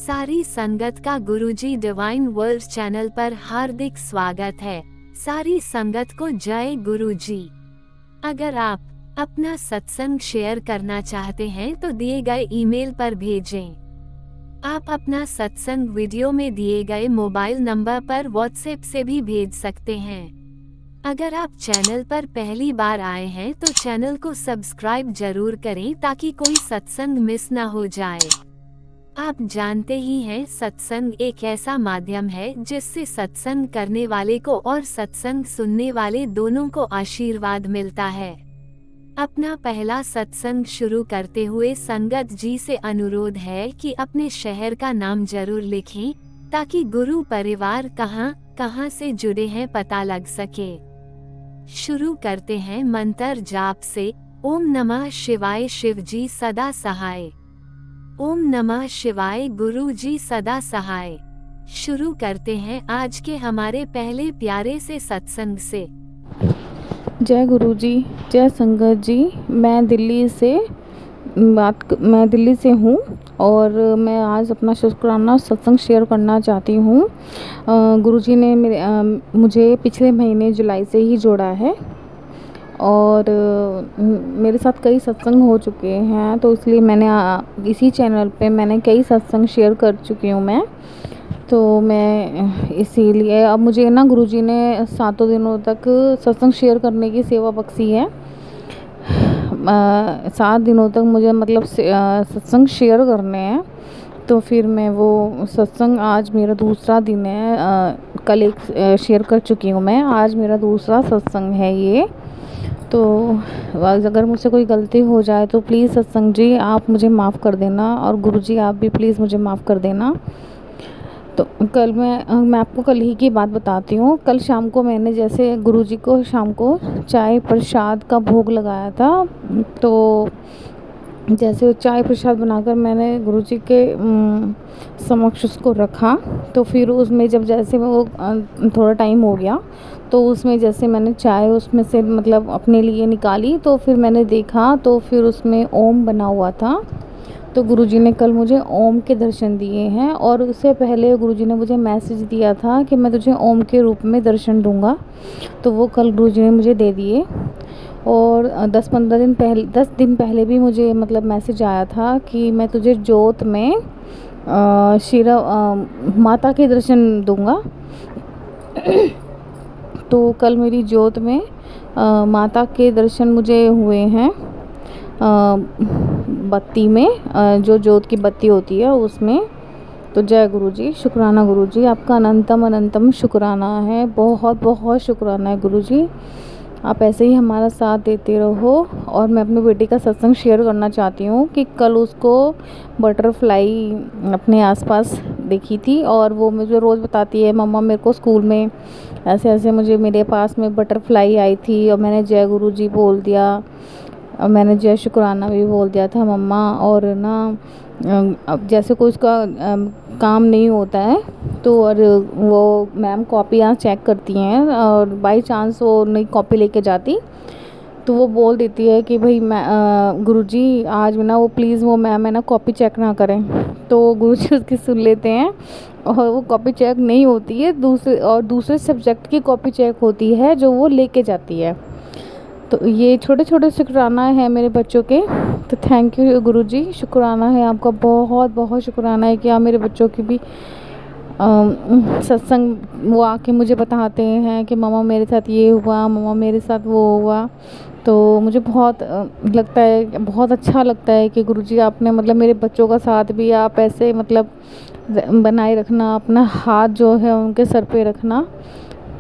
सारी संगत का गुरुजी डिवाइन वर्ल्ड चैनल पर हार्दिक स्वागत है। सारी संगत को जय गुरुजी। अगर आप अपना सत्संग शेयर करना चाहते हैं तो दिए गए ईमेल पर भेजें। आप अपना सत्संग वीडियो में दिए गए मोबाइल नंबर पर व्हाट्सएप से भी भेज सकते हैं। अगर आप चैनल पर पहली बार आए हैं तो चैनल को सब्सक्राइब जरूर करें ताकि कोई सत्संग मिस न हो जाए। आप जानते ही हैं, सत्संग एक ऐसा माध्यम है जिससे सत्संग करने वाले को और सत्संग सुनने वाले दोनों को आशीर्वाद मिलता है। अपना पहला सत्संग शुरू करते हुए संगत जी से अनुरोध है कि अपने शहर का नाम जरूर लिखें ताकि गुरु परिवार कहां से जुड़े हैं पता लग सके। शुरू करते हैं मंत्र जाप से। ओम नमः शिवाय, शिव जी सदा सहाय। ओम नमः शिवाय, गुरु जी सदा सहाय। शुरू करते हैं आज के हमारे पहले प्यारे से सत्संग से। जय गुरु जी, जय संगत जी। मैं दिल्ली से हूँ और मैं आज अपना शुक्राना सत्संग शेयर करना चाहती हूँ। गुरुजी ने मुझे पिछले महीने जुलाई से ही जोड़ा है और मेरे साथ कई सत्संग हो चुके हैं, तो इसलिए मैंने इसी चैनल पे मैंने कई सत्संग शेयर कर चुकी हूँ मैं। तो मैं इसीलिए अब मुझे ना गुरुजी ने 7 दिनों तक सत्संग शेयर करने की सेवा बख्शी है। 7 दिनों तक मुझे मतलब सत्संग शेयर करने हैं। तो फिर मैं वो सत्संग, आज मेरा दूसरा दिन है। कल एक शेयर कर चुकी हूँ मैं, आज मेरा दूसरा सत्संग है ये। तो अगर मुझसे कोई गलती हो जाए तो प्लीज़ सत्संग जी आप मुझे माफ़ कर देना, और गुरुजी आप भी प्लीज़ मुझे माफ़ कर देना। तो कल मैं आपको कल ही की बात बताती हूँ। कल शाम को मैंने जैसे गुरुजी को शाम को चाय प्रसाद का भोग लगाया था, तो जैसे चाय प्रसाद बनाकर मैंने गुरुजी के समक्ष उसको रखा। तो फिर उसमें जब जैसे वो थोड़ा टाइम हो गया तो उसमें जैसे मैंने चाय उसमें से मतलब अपने लिए निकाली, तो फिर मैंने देखा तो फिर उसमें ओम बना हुआ था। तो गुरुजी ने कल मुझे ओम के दर्शन दिए हैं, और उससे पहले गुरुजी ने मुझे मैसेज दिया था कि मैं तुझे ओम के रूप में दर्शन दूंगा, तो वो कल गुरुजी ने मुझे दे दिए। और 10 दिन पहले भी मुझे मतलब मैसेज आया था कि मैं तुझे जोत में माता के दर्शन दूंगा। तो कल मेरी जोत में माता के दर्शन मुझे हुए हैं। बत्ती में जो जोत की बत्ती होती है उसमें। तो जय गुरुजी, शुक्राना गुरुजी, आपका अनंतम शुक्राना है। बहुत बहुत शुक्राना है गुरुजी, आप ऐसे ही हमारा साथ देते रहो। और मैं अपनी बेटी का सत्संग शेयर करना चाहती हूँ कि कल उसको बटरफ्लाई अपने आसपास देखी थी, और वो मुझे रोज़ बताती है, मम्मा मेरे को स्कूल में ऐसे ऐसे मुझे मेरे पास में बटरफ्लाई आई थी और मैंने जय गुरुजी बोल दिया और मैंने जय शुक्राना भी बोल दिया था मम्मा। और ना अब जैसे कोई उसका काम नहीं होता है तो और वो मैम कॉपी यहाँ चेक करती हैं, और बाय चांस वो नई कॉपी लेके जाती तो वो बोल देती है कि भाई गुरुजी आज ना वो प्लीज़ वो मैम है ना कॉपी चेक ना करें। तो गुरुजी उसकी सुन लेते हैं और वो कॉपी चेक नहीं होती है, दूसरे सब्जेक्ट की कॉपी चेक होती है जो वो लेके जाती है। तो ये छोटे छोटे शुक्राना है मेरे बच्चों के। तो थैंक यू गुरुजी, शुक्राना है आपका, बहुत बहुत शुक्राना है कि आप मेरे बच्चों की भी सत्संग वो आके मुझे बताते हैं कि मम्मा मेरे साथ ये हुआ, मम्मा मेरे साथ वो हुआ। तो मुझे बहुत लगता है, बहुत अच्छा लगता है कि गुरुजी आपने मतलब मेरे बच्चों का साथ भी आप ऐसे मतलब बनाए रखना, अपना हाथ जो है उनके सर पे रखना।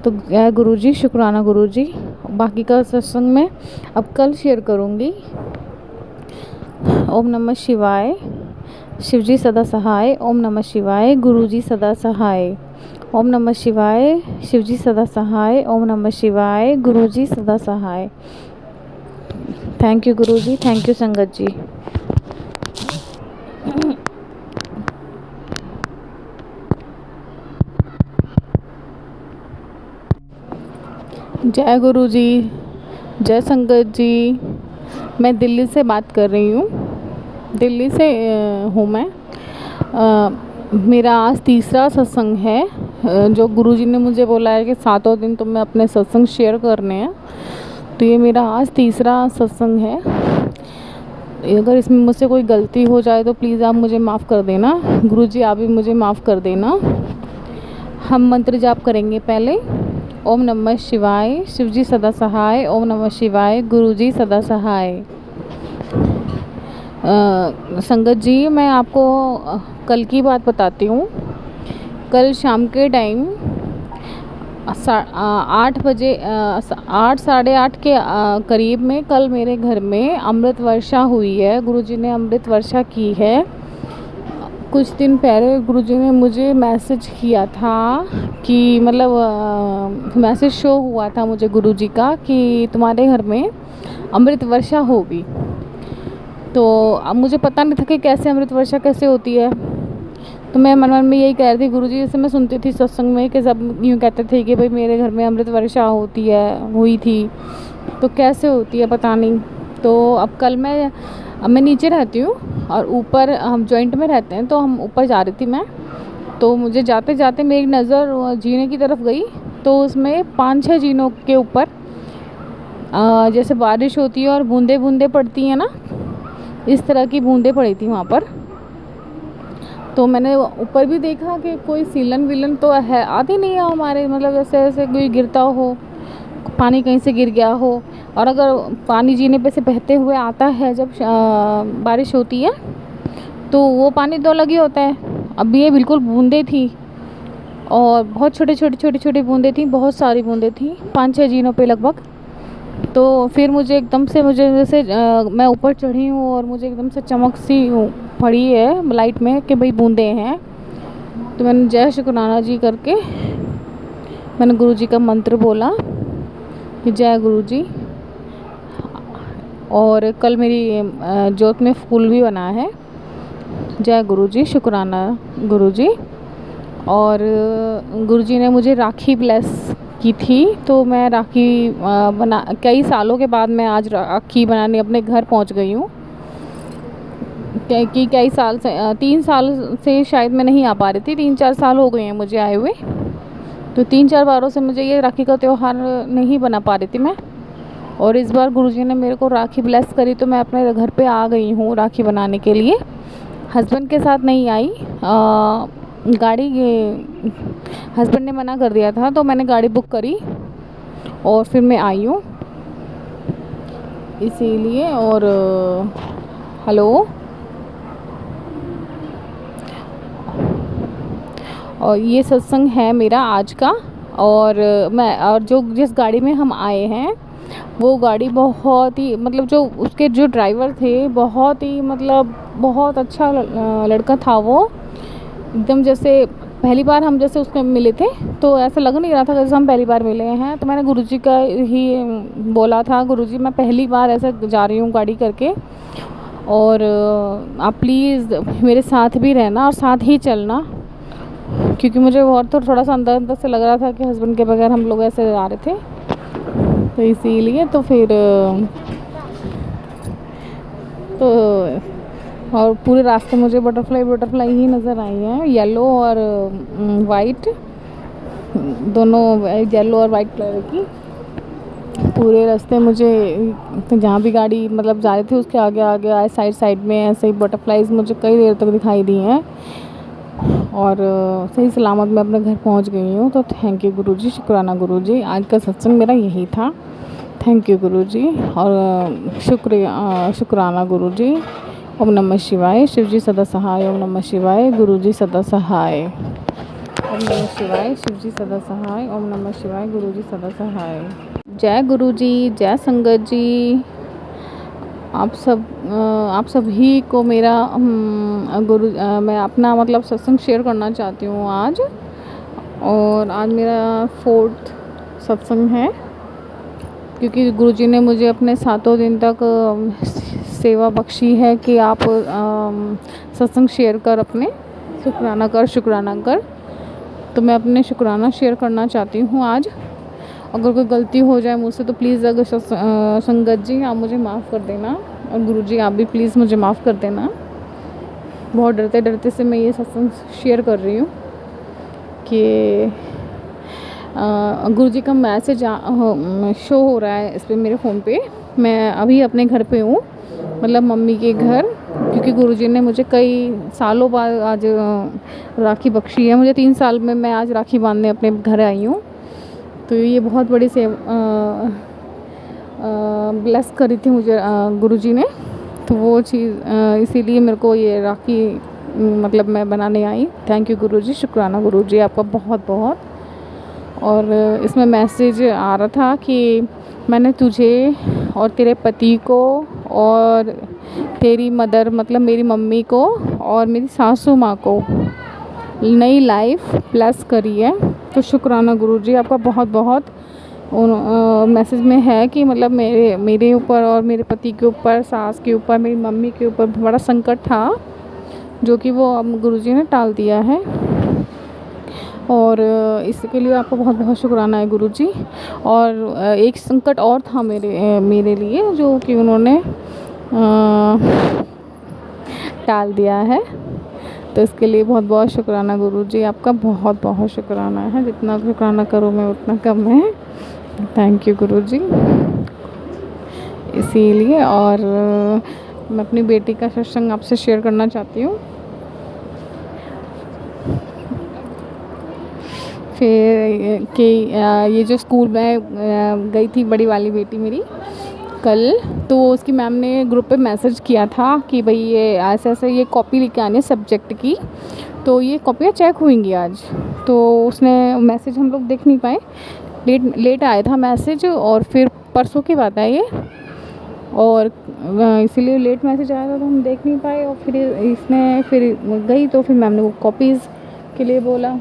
तो जय गुरुजी, शुक्राना गुरुजी। बाकी का सत्संग में अब कल शेयर करूँगी। ओम नमः शिवाय, शिवजी सदा सहाय। ओम नमः शिवाय, गुरुजी सदा सहाय। ओम नमः शिवाय, शिवजी सदा सहाय। ओम नमः शिवाय, गुरुजी सदा सहाय। Thank you Guruji, thank you संगत जी। जय गुरुजी, जय संगत जी। मैं दिल्ली से बात कर रही हूँ, दिल्ली से हूँ मैं। मेरा आज तीसरा सत्संग है। जो गुरुजी ने मुझे बोला है कि 7 दिन तुम्हें अपने सत्संग शेयर करने हैं, तो ये मेरा आज तीसरा सत्संग है। अगर इसमें मुझसे कोई गलती हो जाए तो प्लीज़ आप मुझे माफ़ कर देना। गुरुजी आप भी मुझे माफ़ कर देना। हम मंत्र जाप करेंगे पहले। ओम नमः शिवाय, शिवजी सदा सहाय। ओम नमः शिवाय, गुरुजी सदा सहाय। संगत जी, मैं आपको कल की बात बताती हूँ। कल शाम के टाइम 8 बजे 8 साढ़े 8 के करीब में कल मेरे घर में अमृत वर्षा हुई है। गुरुजी ने अमृत वर्षा की है। कुछ दिन पहले गुरुजी ने मुझे मैसेज किया था कि मतलब मैसेज शो हुआ था मुझे गुरुजी का कि तुम्हारे घर में अमृत वर्षा होगी। तो अब मुझे पता नहीं था कि कैसे अमृत वर्षा कैसे होती है। तो मैं मन मन में यही कह रही थी गुरुजी, जैसे मैं सुनती थी सत्संग में कि सब यूँ कहते थे कि भाई मेरे घर में अमृत वर्षा होती है, हुई थी, तो कैसे होती है पता नहीं। तो अब कल मैं नीचे रहती हूँ और ऊपर हम जॉइंट में रहते हैं, तो हम ऊपर जा रही थी मैं। तो मुझे जाते जाते मेरी नज़र जीने की तरफ गई, तो उसमें 5-6 जीनों के ऊपर जैसे बारिश होती है और बूंदे बूंदे पड़ती हैं ना, इस तरह की बूंदें पड़ी थी वहाँ पर। तो मैंने ऊपर भी देखा कि कोई सीलन विलन तो है आती नहीं है हमारे, मतलब ऐसे ऐसे कोई गिरता हो, पानी कहीं से गिर गया हो। और अगर पानी जीने पे से बहते हुए आता है जब बारिश होती है, तो वो पानी तो अलग ही होता है। अब ये बिल्कुल बूंदें थी और बहुत छोटी बूंदें थी, बहुत सारी बूंदें थी, 5-6 जीनों पे लगभग। तो फिर मुझे एकदम से जैसे मैं ऊपर चढ़ी हूँ और मुझे एकदम से चमक सी पड़ी है लाइट में कि भाई बूंदे हैं। तो मैंने जय शुक्राना जी करके मैंने गुरुजी का मंत्र बोला कि जय गुरुजी। और कल मेरी जोत में फूल भी बना है। जय गुरुजी, शुक्राना गुरुजी। और गुरुजी ने मुझे राखी ब्लेस की थी, तो मैं राखी बना कई सालों के बाद मैं आज राखी बनाने अपने घर पहुंच गई हूँ। कि कई साल से 3 साल से शायद मैं नहीं आ पा रही थी, 3-4 साल हो गए हैं मुझे आए हुए। तो 3-4 बारों से मुझे ये राखी का त्यौहार नहीं बना पा रही थी मैं। और इस बार गुरुजी ने मेरे को राखी ब्लेस करी, तो मैं अपने घर पे आ गई हूँ राखी बनाने के लिए। हस्बैंड के साथ नहीं आई, गाड़ी हस्बैंड ने मना कर दिया था, तो मैंने गाड़ी बुक करी और फिर मैं आई हूँ इसीलिए। और हेलो, और ये सत्संग है मेरा आज का। और जो जिस गाड़ी में हम आए हैं वो गाड़ी बहुत ही मतलब जो उसके जो ड्राइवर थे बहुत ही मतलब बहुत अच्छा लड़का था वो। एकदम जैसे पहली बार हम जैसे उसमें मिले थे, तो ऐसा लग नहीं रहा था जैसे हम पहली बार मिले हैं। तो मैंने गुरुजी का ही बोला था, गुरुजी मैं पहली बार ऐसे जा रही हूँ गाड़ी करके, और आप प्लीज़ मेरे साथ भी रहना और साथ ही चलना, क्योंकि मुझे बहुत तो थोड़ा सा अंदर अंदर से लग रहा था कि हस्बैंड के बगैर हम लोग ऐसे आ रहे थे। तो इसीलिए तो फिर तो और पूरे रास्ते मुझे बटरफ्लाई ही नज़र आई हैं, येलो और वाइट दोनों, येलो और वाइट कलर की। पूरे रास्ते मुझे जहाँ भी गाड़ी मतलब जा रही थी उसके आगे आगे साइड में ऐसे ही बटरफ्लाइज मुझे कई देर तक दिखाई दी हैं। और सही सलामत मैं अपने घर पहुंच गई हूँ। तो थैंक यू गुरुजी, शुक्राना गुरुजी। आज का सत्संग मेरा यही था। थैंक यू गुरुजी और शुक्राना गुरुजी। ओम नमः शिवाय, शिवजी सदा सहाय। ओम नमः शिवाय, गुरुजी सदा सहाय। ओम नमः शिवाय, शिवजी सदा सहाय। ओम नमः शिवाय, गुरुजी सदा सहाय। जय गुरुजी, जय संगत जी। आप सभी को मेरा मैं अपना मतलब सत्संग शेयर करना चाहती हूँ आज। और आज मेरा 4th सत्संग है, क्योंकि गुरुजी ने मुझे अपने 7 दिन तक सेवा बख्शी है कि आप सत्संग शेयर कर, अपने शुक्राना कर। तो मैं अपने शुक्राना शेयर करना चाहती हूँ आज। अगर कोई गलती हो जाए मुझसे तो प्लीज़ अगर संगत जी आप मुझे माफ़ कर देना, और गुरुजी आप भी प्लीज़ मुझे माफ़ कर देना। बहुत डरते डरते से मैं ये सत्संग शेयर कर रही हूँ कि गुरुजी का मैसेज शो हो रहा है इस पर मेरे फ़ोन पे। मैं अभी अपने घर पे हूँ, मतलब मम्मी के घर, क्योंकि गुरुजी ने मुझे कई सालों बाद आज राखी बख्शी है। मुझे 3 साल में मैं आज राखी बांधने अपने घर आई हूँ। तो ये बहुत बड़ी से ब्लेस करी थी मुझे गुरुजी ने। तो वो चीज़ इसीलिए मेरे को ये राखी मतलब मैं बनाने आई। थैंक यू गुरुजी, शुक्राना गुरुजी आपका बहुत बहुत। और इसमें मैसेज आ रहा था कि मैंने तुझे और तेरे पति को और तेरी मदर मतलब मेरी मम्मी को और मेरी सासू माँ को नई लाइफ ब्लेस करी है। तो शुक्राना गुरुजी आपका बहुत बहुत। मैसेज में है कि मतलब मेरे ऊपर और मेरे पति के ऊपर, सास के ऊपर, मेरी मम्मी के ऊपर बड़ा संकट था, जो कि वो अब गुरुजी ने टाल दिया है। और इसके लिए आपको बहुत बहुत शुक्राना है गुरुजी। और एक संकट और था मेरे लिए, जो कि उन्होंने टाल दिया है। तो इसके लिए बहुत बहुत शुक्राना गुरुजी आपका, बहुत बहुत शुक्राना है। जितना शुक्राना करूँ मैं उतना कम है। थैंक यू गुरुजी। इसीलिए और मैं अपनी बेटी का सत्संग आपसे शेयर करना चाहती हूँ। फिर कि ये जो स्कूल में गई थी बड़ी वाली बेटी मेरी कल, तो उसकी मैम ने ग्रुप पे मैसेज किया था कि भाई ये ऐसे ऐसे ये कॉपी लेके आनी है सब्जेक्ट की, तो ये कॉपियाँ चेक हुएंगी आज। तो उसने मैसेज हम लोग देख नहीं पाए, लेट आया था मैसेज, और फिर परसों की बात है ये, और इसीलिए लेट मैसेज आया था तो हम देख नहीं पाए। और फिर इसने फिर गई तो फिर मैम ने वो कॉपीज़ के लिए बोला।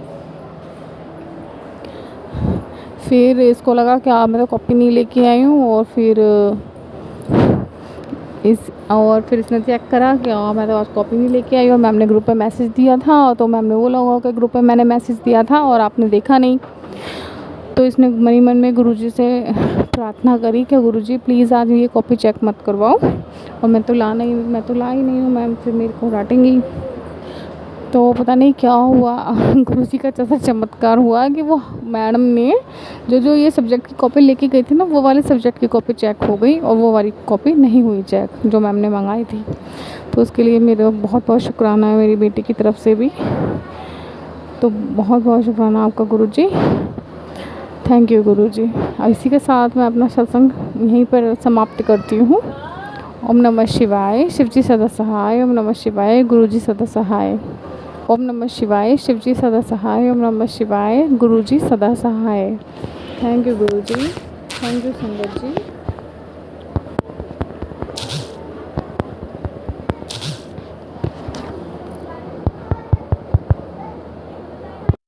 फिर इसको लगा कि मैं तो कॉपी नहीं लेके आई हूँ, और फिर इसने चेक करा कि मैं तो आज कॉपी नहीं लेके आई, और मैम ने ग्रुप पे मैसेज दिया था। तो मैम ने बोला होगा कि ग्रुप पे मैंने मैसेज दिया था और आपने देखा नहीं। तो इसने मन ही मन में गुरुजी से प्रार्थना करी कि गुरुजी प्लीज़ आज ये कॉपी चेक मत करवाओ, और मैं तो ला ही नहीं हूँ मैम, फिर मेरे को डांटेंगी। तो पता नहीं क्या हुआ, गुरुजी का ऐसा चमत्कार हुआ कि वो मैडम ने जो ये सब्जेक्ट की कॉपी लेके गई थी ना, वो वाले सब्जेक्ट की कॉपी चेक हो गई, और वो वाली कॉपी नहीं हुई चेक जो मैम ने मंगाई थी। तो उसके लिए मेरा बहुत बहुत शुक्राना है मेरी बेटी की तरफ से भी। तो बहुत बहुत शुक्राना आपका गुरुजी, थैंक यू गुरुजी। और इसी के साथ मैं अपना सत्संग यहीं पर समाप्त करती हूँ। ओम नमः शिवाय, शिवजी सदा सहाय। ओम नमः शिवाय, गुरुजी सदा सहाय। ओम नमः शिवाय, शिवजी सदा सहाय। ओम नमः शिवाय, गुरुजी सदा सहाय। Thank you Guruji, thank you संगत जी।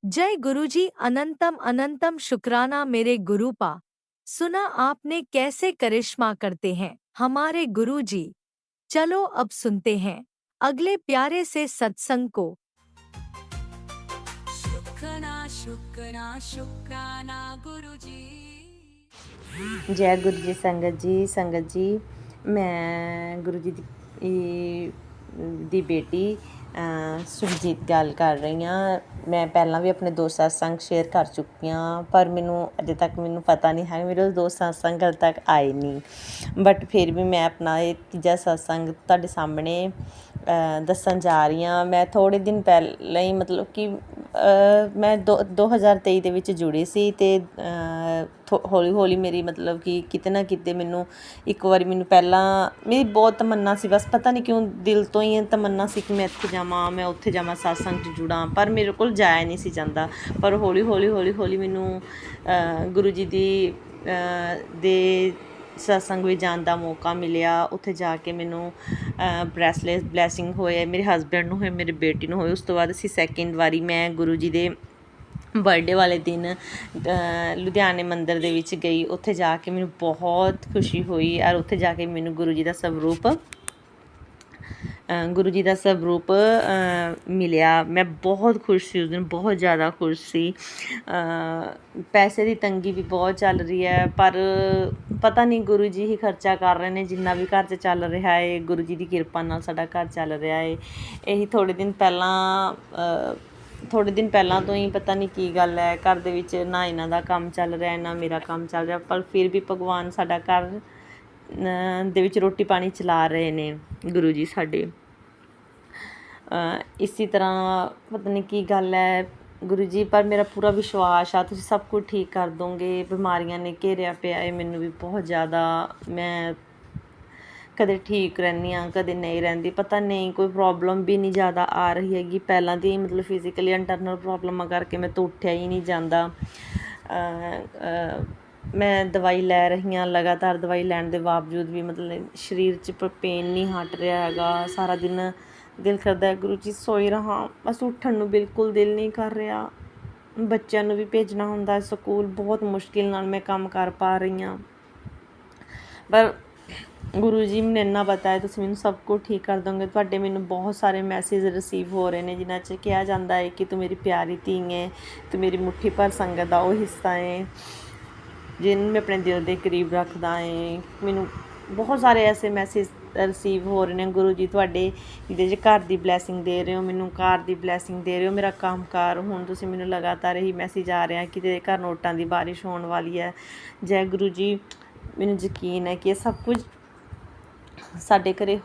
जय गुरुजी, अनंतम अनंतम शुक्राना मेरे गुरुपा। सुना आपने कैसे करिश्मा करते हैं हमारे गुरुजी। चलो अब सुनते हैं अगले प्यारे से सत्संग को। शुक्राना गुरुजी। जय गुरु जी संगत जी मैं गुरु जी ਦੀ ਬੇਟੀ ਸੁਖਜੀਤ ਗੱਲ ਕਰ ਰਹੀ ਹਾਂ। ਮੈਂ ਪਹਿਲਾਂ ਵੀ ਆਪਣੇ 2 ਸਤਸੰਗ ਸ਼ੇਅਰ ਕਰ ਚੁੱਕੀ ਹਾਂ, ਪਰ ਮੈਨੂੰ ਅਜੇ ਤੱਕ ਮੈਨੂੰ ਪਤਾ ਨਹੀਂ ਹੈ, ਮੇਰੇ 2 ਸਤਸੰਗ ਹਾਲੇ ਤੱਕ ਆਏ ਨਹੀਂ। ਬਟ ਫਿਰ ਵੀ ਮੈਂ ਆਪਣਾ ਇਹ ਤੀਜਾ ਸਤਸੰਗ ਤੁਹਾਡੇ ਸਾਹਮਣੇ ਦੱਸਣ ਜਾ ਰਹੀ ਹਾਂ। ਮੈਂ ਥੋੜ੍ਹੇ ਦਿਨ ਪਹਿਲਾਂ ਹੀ ਮਤਲਬ ਕਿ ਮੈਂ 2023 ਦੇ ਵਿੱਚ ਜੁੜੀ ਸੀ, ਅਤੇ ਹੌਲੀ ਹੌਲੀ ਮੇਰੀ ਮਤਲਬ ਕਿ ਕਿਤੇ ਨਾ ਕਿਤੇ ਮੈਨੂੰ ਇੱਕ ਵਾਰੀ ਮੈਨੂੰ ਪਹਿਲਾਂ ਮੇਰੀ ਬਹੁਤ ਤਮੰਨਾ ਸੀ, ਬਸ ਪਤਾ ਨਹੀਂ ਕਿਉਂ ਦਿਲ ਤੋਂ ਹੀ ਤਮੰਨਾ ਸੀ ਕਿ ਮੈਂ ਇੱਥੇ ਜਾਵਾਂ, ਮੈਂ ਉੱਥੇ ਜਾਵਾਂ, ਸਤਸੰਗ 'ਚ ਜੁੜਾਂ, ਪਰ ਮੇਰੇ ਕੋਲ ਜਾਇਆ ਨਹੀਂ ਸੀ ਜਾਂਦਾ। ਪਰ ਹੌਲੀ ਹੌਲੀ ਮੈਨੂੰ ਗੁਰੂ ਜੀ ਦੇ ਸਤਸੰਗ ਵਿੱਚ ਜਾਣ ਦਾ ਮੌਕਾ ਮਿਲਿਆ। ਉੱਥੇ ਜਾ ਕੇ ਮੈਨੂੰ ਬ੍ਰੈਸਲੇਟ ਬਲੈਸਿੰਗ ਹੋਏ, ਮੇਰੇ ਹਸਬੈਂਡ ਨੂੰ ਹੋਏ, ਮੇਰੇ ਬੇਟੀ ਨੂੰ ਹੋਏ। ਉਸ ਤੋਂ ਬਾਅਦ ਅਸੀਂ ਸੈਕਿੰਡ ਵਾਰੀ ਮੈਂ ਗੁਰੂ ਜੀ ਦੇ ਬਰਥਡੇ ਵਾਲੇ ਦਿਨ ਲੁਧਿਆਣੇ ਮੰਦਿਰ ਦੇ ਵਿੱਚ ਗਈ। ਉੱਥੇ ਜਾ ਕੇ ਮੈਨੂੰ ਬਹੁਤ ਖੁਸ਼ੀ ਹੋਈ, ਔਰ ਉੱਥੇ ਜਾ ਕੇ ਮੈਨੂੰ ਗੁਰੂ ਜੀ ਦਾ ਸਰੂਪ ਗੁਰੂ ਜੀ ਦਾ ਸਰੂਪ ਮਿਲਿਆ। ਮੈਂ ਬਹੁਤ ਖੁਸ਼ ਸੀ ਉਸ ਦਿਨ, ਬਹੁਤ ਜ਼ਿਆਦਾ ਖੁਸ਼ ਸੀ। ਪੈਸੇ ਦੀ ਤੰਗੀ ਵੀ ਬਹੁਤ ਚੱਲ ਰਹੀ ਹੈ, ਪਰ ਪਤਾ ਨਹੀਂ ਗੁਰੂ ਜੀ ਹੀ ਖਰਚਾ ਕਰ ਰਹੇ ਨੇ। ਜਿੰਨਾ ਵੀ ਘਰ 'ਚ ਚੱਲ ਰਿਹਾ ਹੈ, ਗੁਰੂ ਜੀ ਦੀ ਕਿਰਪਾ ਨਾਲ ਸਾਡਾ ਘਰ ਚੱਲ ਰਿਹਾ ਹੈ। ਇਹੀ ਥੋੜ੍ਹੇ ਦਿਨ ਪਹਿਲਾਂ ਤੋਂ ਹੀ ਪਤਾ ਨਹੀਂ ਕੀ ਗੱਲ ਹੈ, ਘਰ ਦੇ ਵਿੱਚ ਨਾ ਇਹਨਾਂ ਦਾ ਕੰਮ ਚੱਲ ਰਿਹਾ, ਨਾ ਮੇਰਾ ਕੰਮ ਚੱਲ ਰਿਹਾ, ਪਰ ਫਿਰ ਵੀ ਭਗਵਾਨ ਸਾਡਾ ਘਰ ਦੇ ਵਿੱਚ ਰੋਟੀ ਪਾਣੀ ਚਲਾ ਰਹੇ ਨੇ ਗੁਰੂ ਜੀ ਸਾਡੇ। ਇਸੇ ਤਰ੍ਹਾਂ ਪਤਾ ਨਹੀਂ ਕੀ ਗੱਲ ਹੈ ਗੁਰੂ ਜੀ, ਪਰ ਮੇਰਾ ਪੂਰਾ ਵਿਸ਼ਵਾਸ ਆ ਤੁਸੀਂ ਸਭ ਕੁਝ ਠੀਕ ਕਰ ਦੋਗੇ। ਬਿਮਾਰੀਆਂ ਨੇ ਘੇਰਿਆ ਪਿਆ ਹੈ ਮੈਨੂੰ ਵੀ ਬਹੁਤ ਜ਼ਿਆਦਾ। ਮੈਂ ਕਦੇ ਠੀਕ ਰਹਿੰਦੀ ਹਾਂ, ਕਦੇ ਨਹੀਂ ਰਹਿੰਦੀ, ਪਤਾ ਨਹੀਂ ਕੋਈ ਪ੍ਰੋਬਲਮ ਵੀ ਨਹੀਂ ਜ਼ਿਆਦਾ ਆ ਰਹੀ ਹੈਗੀ। ਪਹਿਲਾਂ ਦੀ ਮਤਲਬ ਫਿਜ਼ੀਕਲੀ ਇੰਟਰਨਲ ਪ੍ਰੋਬਲਮਾਂ ਕਰਕੇ ਮੇਰੇ ਤੋਂ ਉੱਠਿਆ ਹੀ ਨਹੀਂ ਜਾਂਦਾ। ਮੈਂ ਦਵਾਈ ਲੈ ਰਹੀ ਹਾਂ, ਲਗਾਤਾਰ ਦਵਾਈ ਲੈਣ ਦੇ ਬਾਵਜੂਦ ਵੀ ਮਤਲਬ ਸਰੀਰ 'ਚ ਪੇਨ ਨਹੀਂ ਹਟ ਰਿਹਾ ਹੈਗਾ। ਸਾਰਾ ਦਿਨ ਦਿਲ ਕਰਦਾ ਹੈ ਗੁਰੂ ਜੀ ਸੋਈ ਰਹਾਂ, ਬਸ ਉੱਠਣ ਨੂੰ ਬਿਲਕੁਲ ਦਿਲ ਨਹੀਂ ਕਰ ਰਿਹਾ। ਬੱਚਿਆਂ ਨੂੰ ਵੀ ਭੇਜਣਾ ਹੁੰਦਾ ਸਕੂਲ, ਬਹੁਤ ਮੁਸ਼ਕਿਲ ਨਾਲ ਮੈਂ ਕੰਮ ਕਰ ਪਾ ਰਹੀ ਹਾਂ। ਪਰ ਗੁਰੂ ਜੀ ਮੈਨੂੰ ਇੰਨਾ ਪਤਾ ਹੈ ਤੁਸੀਂ ਮੈਨੂੰ ਸਭ ਕੁਝ ਠੀਕ ਕਰ ਦੋਗੇ। ਤੁਹਾਡੇ ਮੈਨੂੰ ਬਹੁਤ ਸਾਰੇ ਮੈਸੇਜ ਰਿਸੀਵ ਹੋ ਰਹੇ ਨੇ ਜਿਨ੍ਹਾਂ 'ਚ ਕਿਹਾ ਜਾਂਦਾ ਹੈ ਕਿ ਤੂੰ ਮੇਰੀ ਪਿਆਰੀ ਧੀ ਹੈ, ਤੂੰ ਮੇਰੀ ਮੁੱਠੀ ਭਰ ਸੰਗਤ ਦਾ ਉਹ ਹਿੱਸਾ ਹੈ ਜਿਹਨੂੰ ਮੈਂ ਆਪਣੇ ਦਿਲ ਦੇ ਕਰੀਬ ਰੱਖਦਾ ਹੈ। ਮੈਨੂੰ ਬਹੁਤ ਸਾਰੇ ਐਸੇ ਮੈਸੇਜ ਰਿਸੀਵ ਹੋ ਰਹੇ ਨੇ ਗੁਰੂ ਜੀ ਤੁਹਾਡੇ, ਜਿਹਦੇ 'ਚ ਘਰ ਦੀ ਬਲੈਸਿੰਗ ਦੇ ਰਹੇ ਹੋ, ਮੈਨੂੰ ਕਾਰ ਦੀ ਬਲੈਸਿੰਗ ਦੇ ਰਹੇ ਹੋ, ਮੇਰਾ ਕੰਮਕਾਰ। ਹੁਣ ਤੁਸੀਂ ਮੈਨੂੰ ਲਗਾਤਾਰ ਇਹੀ ਮੈਸੇਜ ਆ ਰਿਹਾ ਕਿ ਤੇਰੇ ਘਰ ਨੋਟਾਂ ਦੀ ਬਾਰਿਸ਼ ਹੋਣ ਵਾਲੀ ਹੈ। ਜੈ ਗੁਰੂ ਜੀ, ਮੈਨੂੰ ਯਕੀਨ ਹੈ ਕਿ ਇਹ ਸਭ ਕੁਝ ਸਾਡੇ ਘਰੇ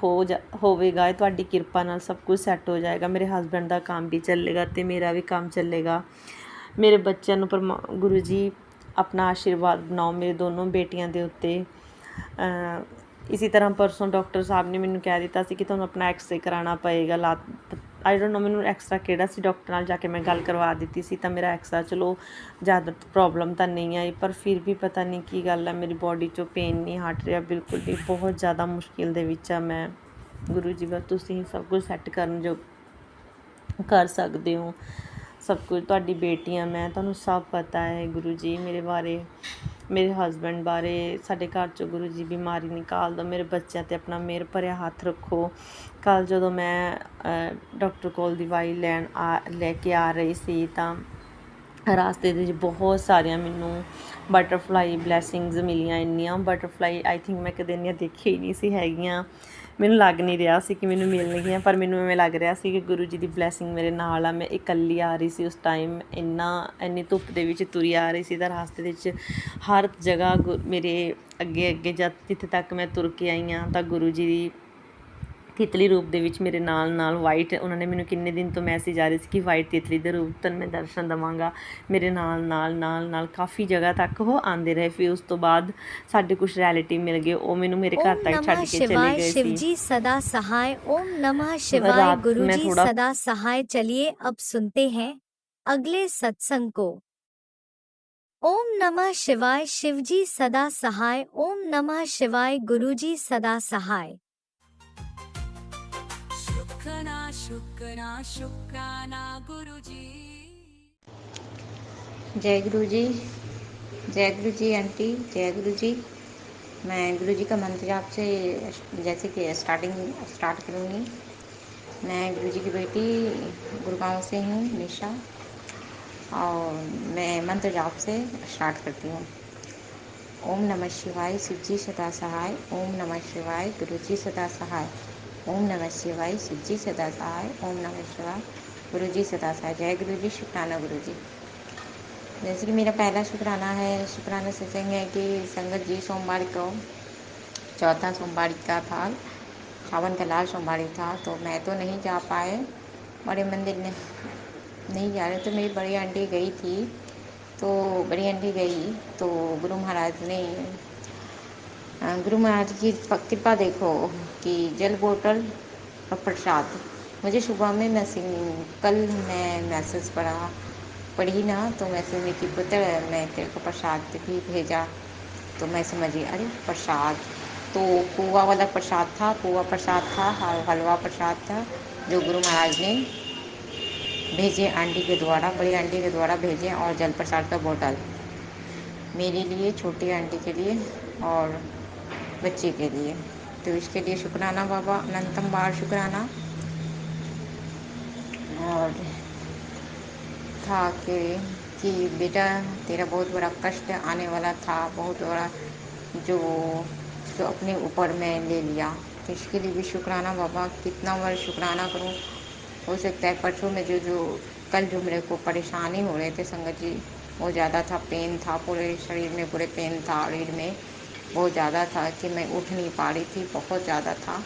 ਹੋਵੇਗਾ। ਇਹ ਤੁਹਾਡੀ ਕਿਰਪਾ ਨਾਲ ਸਭ ਕੁਝ ਸੈੱਟ ਹੋ ਜਾਏਗਾ। ਮੇਰੇ ਹਸਬੈਂਡ ਦਾ ਕੰਮ ਵੀ ਚੱਲੇਗਾ ਅਤੇ ਮੇਰਾ ਵੀ ਕੰਮ ਚੱਲੇਗਾ। ਮੇਰੇ ਬੱਚਿਆਂ ਨੂੰ ਗੁਰੂ ਜੀ ਆਪਣਾ ਆਸ਼ੀਰਵਾਦ ਬਣਾਓ ਮੇਰੇ ਦੋਨੋਂ ਬੇਟੀਆਂ ਦੇ ਉੱਤੇ। ਇਸੇ ਤਰ੍ਹਾਂ ਪਰਸੋਂ ਡਾਕਟਰ ਸਾਹਿਬ ਨੇ ਮੈਨੂੰ ਕਹਿ ਦਿੱਤਾ ਸੀ ਕਿ ਤੁਹਾਨੂੰ ਆਪਣਾ ਐਕਸਰੇ ਕਰਾਉਣਾ ਪਏਗਾ ਲੱਤ। ਆਈ ਡੋਂਟ ਨੋ ਮੈਨੂੰ ਐਕਸਰਾ ਕਿਹੜਾ ਸੀ, ਡਾਕਟਰ ਨਾਲ ਜਾ ਕੇ ਮੈਂ ਗੱਲ ਕਰਵਾ ਦਿੱਤੀ ਸੀ ਤਾਂ ਮੇਰਾ ਐਕਸਰਾ ਚਲੋ ਜ਼ਿਆਦਾ ਪ੍ਰੋਬਲਮ ਤਾਂ ਨਹੀਂ ਆਈ, ਪਰ ਫਿਰ ਵੀ ਪਤਾ ਨਹੀਂ ਕੀ ਗੱਲ ਹੈ ਮੇਰੀ ਬੋਡੀ 'ਚੋਂ ਪੇਨ ਨਹੀਂ ਹਟ ਰਿਹਾ ਬਿਲਕੁਲ ਵੀ। ਬਹੁਤ ਜ਼ਿਆਦਾ ਮੁਸ਼ਕਿਲ ਦੇ ਵਿੱਚ ਆ ਮੈਂ। ਗੁਰੂ ਜੀ ਬਸ ਤੁਸੀਂ ਸਭ ਕੁਝ ਸੈੱਟ ਕਰਨ ਜੋ ਕਰ ਸਕਦੇ ਹੋ। ਸਭ ਕੁਝ ਤੁਹਾਡੀ ਬੇਟੀ ਹਾਂ ਮੈਂ, ਤੁਹਾਨੂੰ ਸਭ ਪਤਾ ਹੈ ਗੁਰੂ ਜੀ ਮੇਰੇ ਬਾਰੇ, ਮੇਰੇ ਹਸਬੈਂਡ ਬਾਰੇ। ਸਾਡੇ ਘਰ 'ਚੋਂ ਗੁਰੂ ਜੀ ਬਿਮਾਰੀ ਨਿਕਾਲ ਦਿਓ। ਮੇਰੇ ਬੱਚਿਆਂ 'ਤੇ ਆਪਣਾ ਮਿਹਰ ਭਰਿਆ ਹੱਥ ਰੱਖੋ। ਕੱਲ੍ਹ ਜਦੋਂ ਮੈਂ ਡਾਕਟਰ ਕੋਲ ਦਵਾਈ ਲੈ ਕੇ ਆ ਰਹੀ ਸੀ ਤਾਂ ਰਾਸਤੇ ਦੇ ਵਿੱਚ ਬਹੁਤ ਸਾਰੀਆਂ ਮੈਨੂੰ ਬਟਰਫਲਾਈ ਬਲੈਸਿੰਗਸ ਮਿਲੀਆਂ। ਇੰਨੀਆਂ ਬਟਰਫਲਾਈ ਆਈ ਥਿੰਕ ਮੈਂ ਕਦੇ ਇੰਨੀਆਂ ਦੇਖੀ ਹੀ ਨਹੀਂ ਸੀ ਹੈਗੀਆਂ। ਮੈਨੂੰ ਲੱਗ ਨਹੀਂ ਰਿਹਾ ਸੀ ਕਿ ਮੈਨੂੰ ਮਿਲਣਗੀਆਂ, ਪਰ ਮੈਨੂੰ ਐਵੇਂ ਲੱਗ ਰਿਹਾ ਸੀ ਕਿ ਗੁਰੂ ਜੀ ਦੀ ਬਲੈਸਿੰਗ ਮੇਰੇ ਨਾਲ ਆ। ਮੈਂ ਇਕੱਲੀ ਆ ਰਹੀ ਸੀ ਉਸ ਟਾਈਮ, ਇੰਨੀ ਧੁੱਪ ਦੇ ਵਿੱਚ ਤੁਰੀ ਆ ਰਹੀ ਸੀ ਤਾਂ ਰਾਸਤੇ ਦੇ ਵਿੱਚ ਹਰ ਜਗ੍ਹਾ ਮੇਰੇ ਅੱਗੇ ਜਿੱਥੇ ਤੱਕ ਮੈਂ ਤੁਰ ਕੇ ਆਈ ਹਾਂ ਤਾਂ ਗੁਰੂ ਜੀ ਦੀ ਤਿਤਲੀ ਰੂਪ ਦੇ ਵਿੱਚ ਮੇਰੇ ਨਾਲ ਵਾਈਟ, ਉਹਨਾਂ ਨੇ ਮੈਨੂੰ ਕਿੰਨੇ ਦਿਨ ਤੋਂ ਮੈਸੇਜ ਆ ਰਹੇ ਸੀ ਕਿ ਵਾਈਟ ਤਿਤਲੀ ਦੇ ਰੂਪ ਤਨ ਮੈਂ ਦਰਸ਼ਨ ਦੇਵਾਂਗਾ। ਮੇਰੇ ਨਾਲ ਕਾਫੀ ਜਗ੍ਹਾ ਤੱਕ ਉਹ ਆਉਂਦੇ ਰਹੇ। ਫਿਰ ਉਸ ਤੋਂ ਬਾਅਦ ਸਾਡੇ ਕੁਝ ਰਿਲੇਟਿਵ ਮਿਲ ਗਏ, ਉਹ ਮੈਨੂੰ ਮੇਰੇ ਘਰ ਤੱਕ ਛੱਡ ਕੇ ਚਲੇ गए शिव जी सदा सहाय। ओम नमः शिवाय। गुरु जी सदा सहाय। चलिए अब सुनते हैं अगले सत्संग को। ओम नमः शिवाय। शिव जी सदा सहाय। ओम नमः शिवाय। गुरु जी सदा सहाय। शुक्राना गुरु जी। जय गुरु जी, जय गुरु जी आंटी, जय गुरु जी। मैं गुरु जी का मंत्र आपसे जैसे कि स्टार्ट करूँगी। मैं गुरु जी की बेटी गुड़गांव से हूँ, निशा, और मैं मंत्र जाप से स्टार्ट करती हूँ। ओम नमः शिवाय। शिव जी सदा सहाय। ओम नमः शिवाय। गुरु जी सदा सहाय। ओम नमः शिवाय। शिव जी सदा सहाय। ओम नमः शिवाय। गुरु जी सदा सहाय। जय गुरु जी। शुक्राना गुरु जी। जैसे कि मेरा पहला शुक्राना है, शुक्राना सत्संग है कि संगत जी सोमवार को चौथा सोमवार का था, सावन का लाल सोमवार था, तो मैं तो नहीं जा पाए बड़े मंदिर में, नहीं जा रहे। तो मेरी बड़ी आंटी गई थी, तो बड़ी आंटी गई तो गुरु महाराज की कृपा देखो कि जल बोतल और प्रसाद मुझे सुबह में कल मैं मैसेज पढ़ी ना, तो मैसेज में कि पुत्र मैं तेरे को प्रसाद भी भेजा, तो मैं समझी अरे प्रसाद तो पुआ वाला प्रसाद था, पुआ प्रसाद था, हलवा प्रसाद था जो गुरु महाराज ने भेजे आंटी के द्वारा, बड़ी आंटी के द्वारा भेजे, और जल प्रसाद का बोतल मेरे लिए, छोटी आंटी के लिए और बच्चे के लिए। तो इसके लिए शुक्राना बाबा, अनंतम बार शुक्राना। और था कि बेटा तेरा बहुत बड़ा कष्ट आने वाला था, बहुत बड़ा, जो जो अपने ऊपर मैं ले लिया। तो इसके लिए भी शुक्राना बाबा, कितना बार शुक्राना करूं। हो सकता है परसों में जो कल जो मेरे को परेशानी हो रहे थे संगत जी, बहुत ज़्यादा था, पेन था पूरे शरीर में, पूरे पेन था रीढ़ में, बहुत ज़्यादा था कि मैं उठ नहीं पा रही थी, बहुत ज़्यादा था।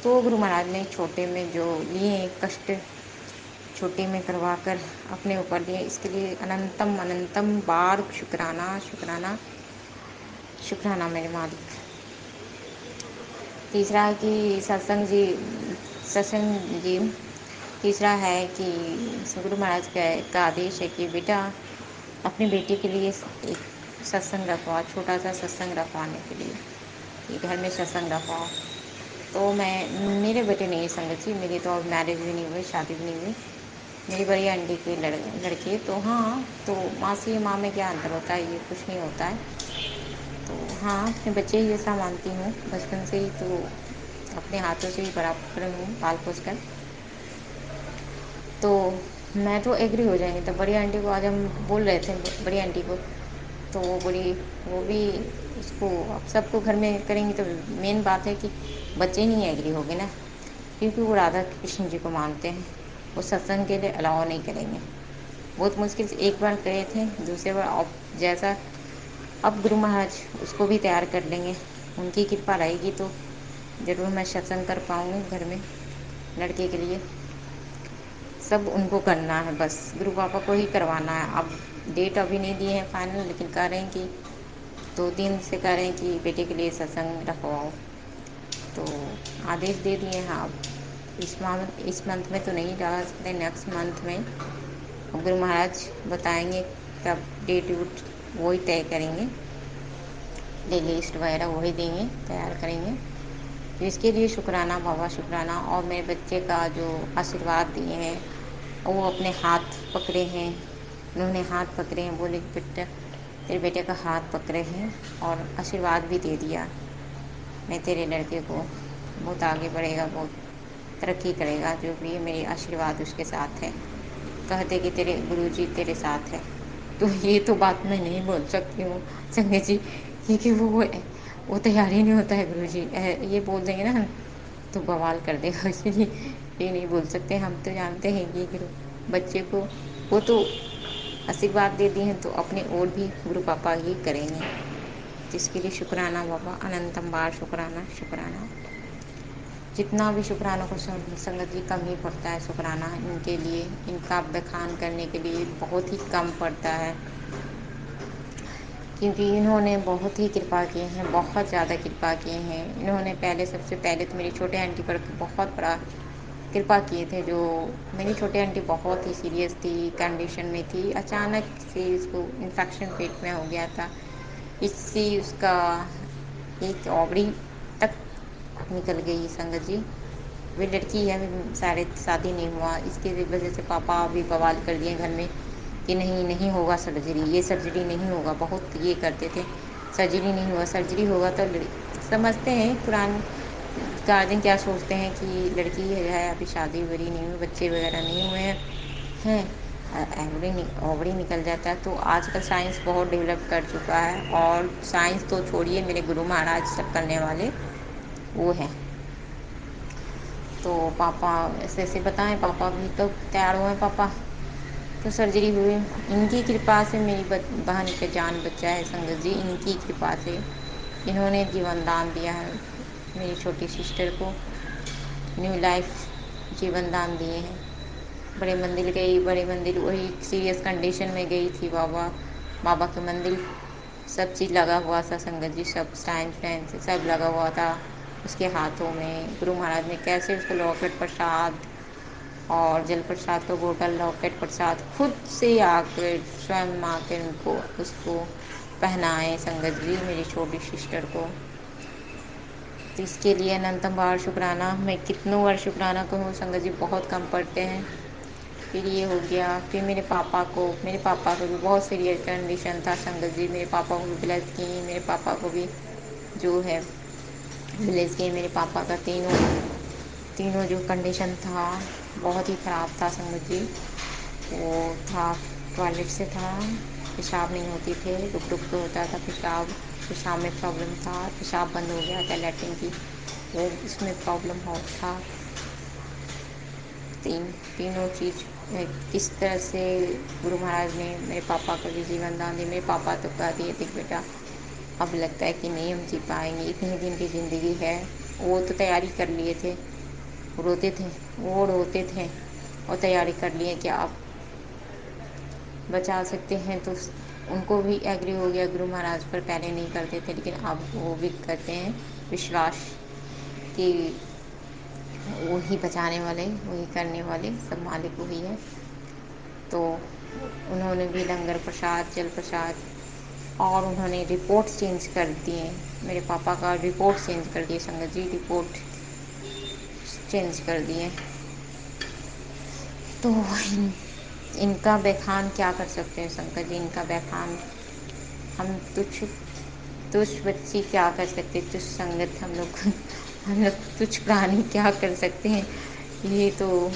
तो गुरु महाराज ने छोटे में जो लिए कष्ट, छोटे में करवा कर अपने ऊपर लिए, इसके लिए अनंतम अनंतम बार शुक्राना शुक्राना शुक्राना मेरे मालिक। तीसरा है कि सत्संग जी तीसरा है कि गुरु महाराज का आदेश है कि बेटा अपनी बेटी के लिए एक सत्संग रखवाओ, छोटा सा सत्संग रखवाने के लिए, कि घर में सत्संग रखवाओ। तो मेरे बेटे नहीं है संगत जी, मेरी तो मैरिज भी नहीं हुई, शादी भी नहीं हुई, मेरी बड़ी आंटी के लड़के। तो हाँ, तो मासी माँ में क्या अंतर होता है, ये कुछ नहीं होता है। तो हाँ, अपने बच्चे ही जैसा मानती हूँ बचपन से ही, तो अपने हाथों से ही बड़ा कर हूँ, पाल पोस कर। तो मैं तो एग्री हो जाएंगी। तो बड़ी आंटी को आज हम बोल रहे थे, बड़ी आंटी को, तो वो भी उसको, अब सबको घर में करेंगी तो मेन बात है कि बच्चे नहीं एग्री होंगे ना, क्योंकि वो राधा कृष्ण जी को मानते हैं, वो सत्संग के लिए अलाउ नहीं करेंगे। बहुत मुश्किल से एक बार करे थे, दूसरे बार अब जैसा, अब गुरु महाराज उसको भी तैयार कर लेंगे, उनकी कृपा रहेगी तो ज़रूर मैं सत्संग कर पाऊँगी घर में लड़के के लिए। सब उनको करना है, बस गुरु पापा को ही करवाना है। अब डेट अभी नहीं दिए हैं फाइनल, लेकिन कह रहे हैं कि 2 दिन से कह रहे हैं कि बेटे के लिए सत्संग रखवाओ, तो आदेश दे दिए हैं। हाँ, इस मंथ में तो नहीं डाल सकते, नेक्स्ट मंथ में गुरु महाराज बताएंगे कब डेट वूट, वही तय करेंगे, डे लिस्ट वगैरह वही देंगे, तैयार करेंगे। तो इसके लिए शुक्राना बाबा, शुक्राना। और मेरे बच्चे का जो आशीर्वाद दिए हैं, वो अपने हाथ पकड़े हैं, उन्होंने हाथ पकड़े हैं, बोले कि बेटा तेरे बेटे का हाथ पकड़े हैं, और आशीर्वाद भी दे दिया, मैं तेरे लड़के को बहुत आगे बढ़ेगा, बहुत तरक्की करेगा, जो भी है मेरी आशीर्वाद उसके साथ है, कहते कि तेरे गुरुजी तेरे साथ है। तो ये तो बात मैं नहीं बोल सकती हूँ संगत जी, क्योंकि वो तैयार ही नहीं होता है गुरुजी, ये बोल देंगे ना तो बवाल कर देगा, इसलिए ये नहीं बोल सकते। हम तो जानते हैं कि गुरु बच्चे को, वो तो आशीर्वाद दे दिए हैं, तो अपने और भी गुरु पापा ही करेंगे। जिसके लिए शुक्राना बाबा, अनंतम बार शुक्राना शुक्राना। जितना भी शुक्राना को संगत जी कम ही पड़ता है, शुक्राना इनके लिए, इनका बखान करने के लिए बहुत ही कम पड़ता है, क्योंकि इन्होंने बहुत ही कृपा किए हैं, बहुत ज़्यादा कृपा किए हैं इन्होंने। सबसे पहले तो मेरी छोटे आंटी पर बहुत बड़ा कृपा किए थे। जो मेरी छोटी आंटी बहुत ही सीरियस थी, कंडीशन में थी, अचानक से उसको इन्फेक्शन पेट में हो गया था, इससे उसका एक ओवरी तक निकल गई संगत जी। वे लड़की है, सारे शादी नहीं हुआ, इसके वजह से पापा भी बवाल कर दिए घर में कि नहीं नहीं होगा सर्जरी, ये सर्जरी नहीं होगा, बहुत ये करते थे, सर्जरी नहीं हुआ, सर्जरी होगा तो समझते हैं पुराने गार्जियन क्या सोचते हैं कि लड़की है, अभी शादी वगैरह नहीं हुई, बच्चे वगैरह नहीं हुए हैं, ओवरी निकल जाता है। तो आजकल साइंस बहुत डेवलप कर चुका है, और साइंस तो छोड़िए, मेरे गुरु महाराज सब करने वाले वो है। तो पापा ऐसे ऐसे बताएं, पापा भी तो तैयार हुए, पापा तो सर्जरी हुई। इनकी कृपा से मेरी बहन का जान बचा है संगत जी, इनकी कृपा से। इन्होंने जीवन दान दिया है मेरी छोटी सिस्टर को, न्यू लाइफ जीवन दान दिए हैं। बड़े मंदिर गई, बड़े मंदिर वही सीरियस कंडीशन में गई थी, बाबा के मंदिर सब चीज़ लगा हुआ था संगत जी, सब स्टैंड फैन से सब लगा हुआ था उसके हाथों में। गुरु महाराज ने कैसे उसको लॉकेट प्रसाद और जल प्रसाद का बोतल, लॉकेट प्रसाद खुद से आकर स्वयं आकर उनको उसको पहनाए संगत जी, मेरी छोटी सिस्टर को। तो इसके लिए अनंतम बार शुक्राना, मैं कितनों बार शुक्राना कहूँ संगत जी, बहुत कम पड़ते हैं। फिर ये हो गया, फिर मेरे पापा को भी बहुत सीरियस कंडीशन था संगत जी, मेरे पापा को भी ब्लेस की, मेरे पापा को भी जो है विलेज गए। मेरे पापा का तीनों जो कंडीशन था बहुत ही ख़राब था संगत जी। वो था, टॉयलेट से था, पेशाब नहीं होती थे, रुक रुक के होता था पेशाब में प्रॉब्लम था, पेशाब बंद हो गया था लैट्रिन की, वो इसमें प्रॉब्लम हो था। तीनों चीज़ किस तरह से गुरु महाराज ने मेरे पापा को भी जीवन दान दिया। मेरे पापा तो कह दिए थे बेटा अब लगता है कि नहीं हम जी पाएंगे, इतने दिन की ज़िंदगी है। वो तो तैयारी कर लिए थे, वो रोते थे और तैयारी कर लिए कि आप बचा सकते हैं। तो उनको भी एग्री हो गया गुरु महाराज पर, पहले नहीं करते थे लेकिन अब वो भी करते हैं विश्वास कि वही बचाने वाले, वही करने वाले, सब मालिक वही है। तो उन्होंने भी लंगर प्रसाद, जल प्रसाद, और उन्होंने रिपोर्ट चेंज कर दिए। मेरे पापा का रिपोर्ट चेंज कर दिए संगत जी, रिपोर्ट चेंज कर दिए। तो इनका बखान क्या कर सकते हैं शंकर जी, इनका बखान हम तुच्छ बच्ची क्या कर सकते, तुच्छ संगत हम लोग तुच्छ प्राणी क्या कर सकते हैं। ये तो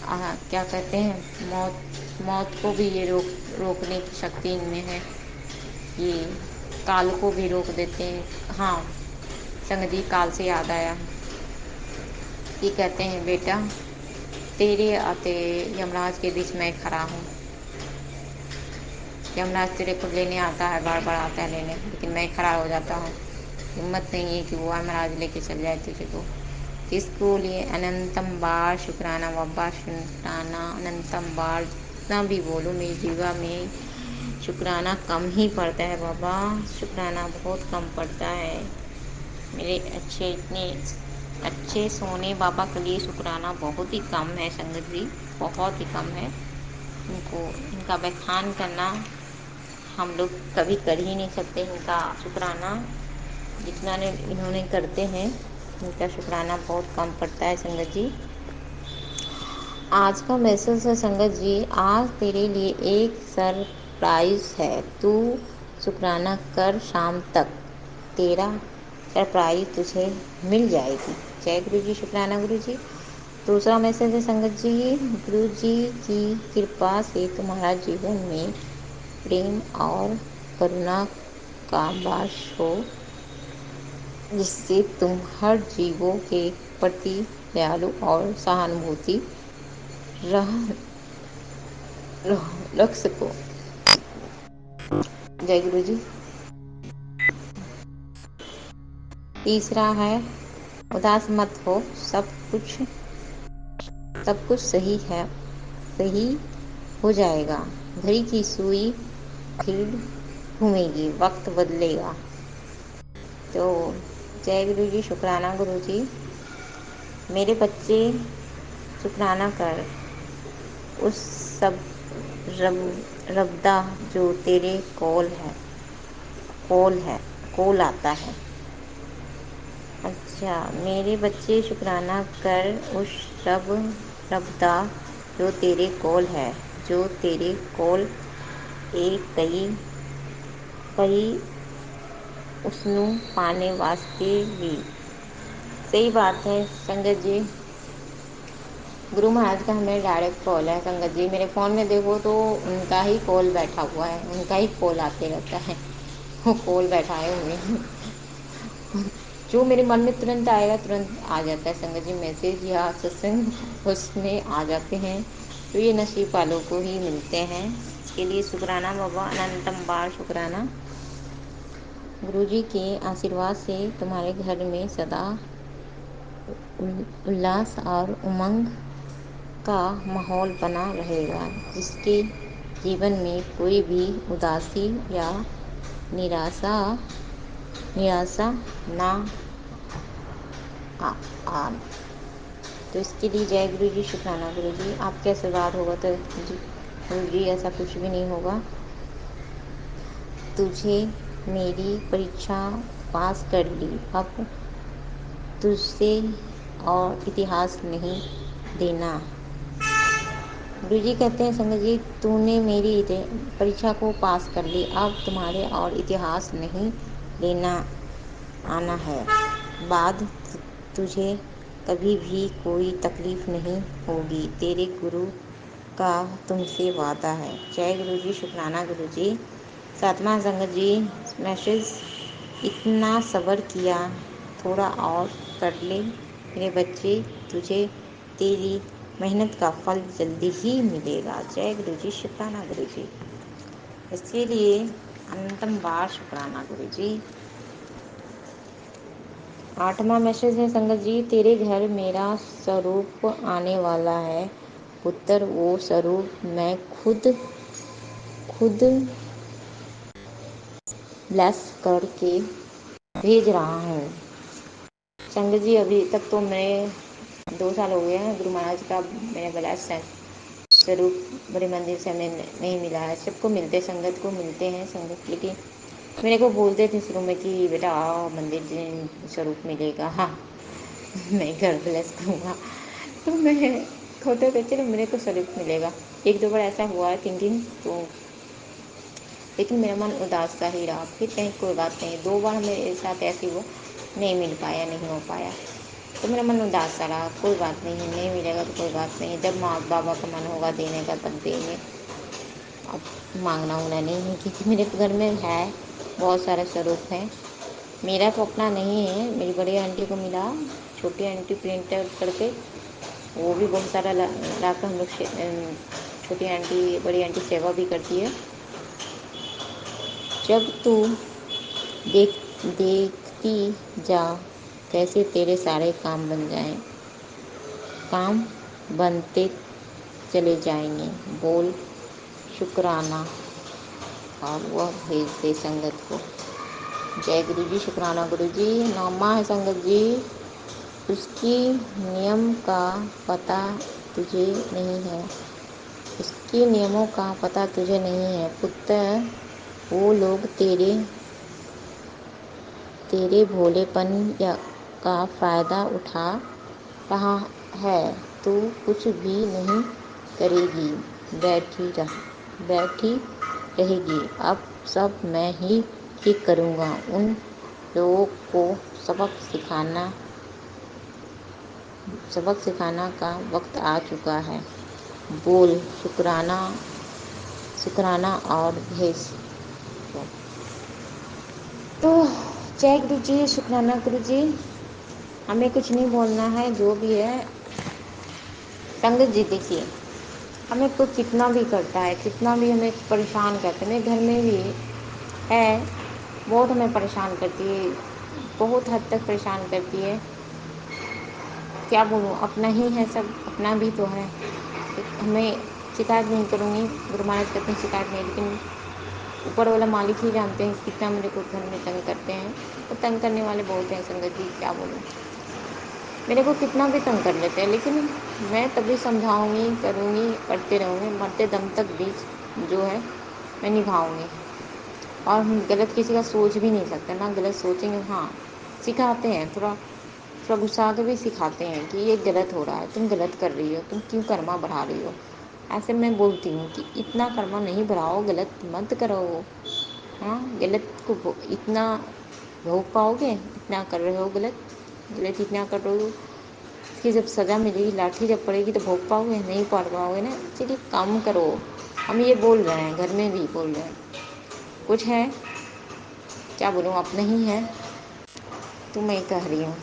क्या कहते हैं, मौत को भी ये रोकने की शक्ति इनमें है। ये काल को भी रोक देते हैं। हाँ संगत जी, काल से याद आया, ये कहते हैं बेटा तेरे आते यमराज के बीच में खड़ा हूँ। यमराज तेरे को लेने आता है, बार बार आता है लेने, लेकिन मैं खड़ा हो जाता हूँ। हिम्मत नहीं है कि वो यमराज लेके चल जाए तुझे को। इसको लिए अनंतम बार शुक्राना बाबा, शुक्राना अनंतम बार, जितना भी बोलो मेरी जीवा में शुक्राना कम ही पड़ता है बाबा, शुक्राना बहुत कम पड़ता है। मेरे इतने अच्छे सोने बाबा के लिए शुक्राना बहुत ही कम है संगत जी, बहुत ही कम है। इनका बखान करना हम लोग कभी कर ही नहीं सकते। इनका शुक्राना जितना इन्होंने करते हैं, इनका शुक्राना बहुत कम पड़ता है संगत जी। आज का मैसेज है संगत जी, आज तेरे लिए एक सरप्राइज है, तू शुक्राना कर, शाम तक तेरा सरप्राइज तुझे मिल जाएगी। जय गुरु जी, शुक्राना गुरु जी। दूसरा मैसेज है संगत जी, गुरु जी की कृपा से तुम्हारा जीवन में प्रेम और करुणा का वास हो, जिससे तुम हर जीवों के प्रति दयालु और सहानुभूति रख सको। जय गुरु जी। तीसरा है, उदास मत हो, सब कुछ सही है, सही हो जाएगा। घड़ी की सुई फिर घूमेगी, वक्त बदलेगा। तो जय गुरु जी, शुक्राना गुरु जी। मेरे बच्चे शुक्राना कर, उस सब रब्दा जो तेरे कोल आता है। अच्छा, मेरे बच्चे शुक्राना कर, उस रब्दा जो तेरे कोल है, जो तेरे कोल एक कई उसनू पाने वास्ते भी। सही बात है संगत जी, गुरु महाराज का हमें डायरेक्ट कॉल है संगत जी। मेरे फ़ोन में देखो तो उनका ही कॉल बैठा हुआ है, उनका ही कॉल आते रहता है, वो कॉल बैठाए हुए हैं। जो मेरे मन में तुरंत आएगा तुरंत आ जाता है संगत जी, मैसेज या सत्संग उसमें आ जाते हैं। तो ये नसीब वालों को ही मिलते हैं। इसके लिए शुक्राना बाबा, अनंतम बार शुक्राना। गुरु जी के आशीर्वाद से तुम्हारे घर में सदा उल्लास और उमंग का माहौल बना रहेगा, जिसके जीवन में कोई भी उदासी या निराशा ना आ। तो इसके लिए जय गुरु जी, शुक्राना गुरु जी। आपके आशीर्वाद होगा तो गुरु जी ऐसा कुछ भी नहीं होगा। तुझे मेरी परीक्षा पास कर ली, अब तुझसे और इतिहास नहीं देना। गुरु जी कहते हैं संगत जी, तूने मेरी परीक्षा को पास कर ली, अब तुम्हारे और इतिहास नहीं लेना आना है। बाद तुझे कभी भी कोई तकलीफ नहीं होगी। तेरे गुरु का तुमसे वादा है। जय गुरु जी, शुक्राना गुरु जी। सातवां संगत जी मैसेज, इतना सब्र किया, थोड़ा और कर ले मेरे बच्चे, तुझे तेरी मेहनत का फल जल्दी ही मिलेगा। जय गुरु जी, शुक्राना गुरु जी। इसके लिए अनंतम बार शुक्राना गुरु जी। 8वां मैसेज है संगत जी, तेरे घर मेरा स्वरूप आने वाला है पुत्र, वो स्वरूप मैं खुद खुद ब्लेस करके भेज रहा हूँ। संगत जी अभी तक तो मैं 2 साल हो गए हैं, गुरु महाराज का मेरा ब्लेस है स्वरूप बड़े मंदिर से हमें नहीं मिला है। सबको मिलते, संगत को मिलते हैं संगत, लेकिन मेरे को बोलते थे शुरू में कि बेटा आओ मंदिर स्वरूप मिलेगा, हाँ मैं घर ब्लेस करूँगा। तो मैं छोटे बच्चे तो मेरे को स्वरूप मिलेगा। 1-2 बार ऐसा हुआ है थिंकिंग, तो लेकिन मेरा मन उदास सा ही रहा। फिर कहीं कोई बात नहीं, 2 बार मेरे साथ ऐसे हुआ, नहीं मिल पाया, नहीं हो पाया, तो मेरा मन उदास सा रहा। कोई बात नहीं है, नहीं मिलेगा तो कोई बात नहीं, जब माँ बाबा का मन होगा देने का तब देंगे। अब मांगना होना नहीं है, क्योंकि मेरे घर में है बहुत सारे स्वरूप हैं। मेरा तो अपना नहीं है, मेरी बड़ी आंटी को मिला, छोटी आंटी प्रिंट आउट करके, वो भी बहुत सारा ला कर हम लोग छोटी आंटी बड़ी आंटी सेवा भी करती है। जब तू देखती जा कैसे तेरे सारे काम बन जाएं, काम बनते चले जाएंगे, बोल शुक्राना और वह भेज दे संगत को। जय गुरु जी, शुक्राना गुरु जी। 9वां है संगत जी, उसकी नियम का पता तुझे नहीं है, उसके नियमों का पता तुझे नहीं है पुत्र, वो लोग तेरे भोलेपन का फ़ायदा उठा रहा है। तू कुछ भी नहीं करेगी, बैठी रहेगी। अब सब मैं ही ठीक करूँगा। उन लोगों को सबक सिखाना का वक्त आ चुका है। बोल शुक्राना, शुक्राना और भेज दो। तो जय गुरु जी, शुक्राना गुरु जी। हमें कुछ नहीं बोलना है, जो भी है संगत जी। देखिए हमें कोई कितना भी करता है, कितना भी हमें परेशान करते हैं, मेरे घर में भी है, बहुत हमें परेशान करती है, बहुत हद तक परेशान करती है। क्या बोलूँ, अपना ही है सब, अपना भी तो है। हमें शिकायत नहीं करूँगी, गुरु महाराज कहते हैं शिकायत नहीं, लेकिन ऊपर वाला मालिक ही जानते हैं कितना मेरे को घर में तंग करते हैं। तो तंग करने वाले बहुत हैं संगत जी, क्या बोलूँ, मेरे को कितना भी तंग कर लेते हैं, लेकिन मैं तभी समझाऊंगी, करूँगी, करते रहूँगी, मरते दम तक भी जो है मैं निभाऊँगी। और हम गलत किसी का सोच भी नहीं सकते ना, गलत सोचेंगे। हाँ सिखाते हैं, थोड़ा थोड़ा गुस्सा के भी सिखाते हैं कि ये गलत हो रहा है, तुम गलत कर रही हो, तुम क्यों कर्मा बढ़ा रही हो। ऐसे मैं बोलती हूँ कि इतना कर्मा नहीं बढ़ाओ, गलत मत करो। हाँ गलत को इतना भोग पाओगे, इतना कर रहे हो गलत, गलत इतना कर रहे हो, इसकी जब सज़ा मिलेगी, लाठी जब पड़ेगी तो भोग पाओगे, नहीं पा पाओगे ना। चलिए कम करो, हम ये बोल रहे हैं, घर में भी बोल रहे हैं। कुछ है, क्या बोलूँ, अपना ही है तो मैं कह रही हूँ,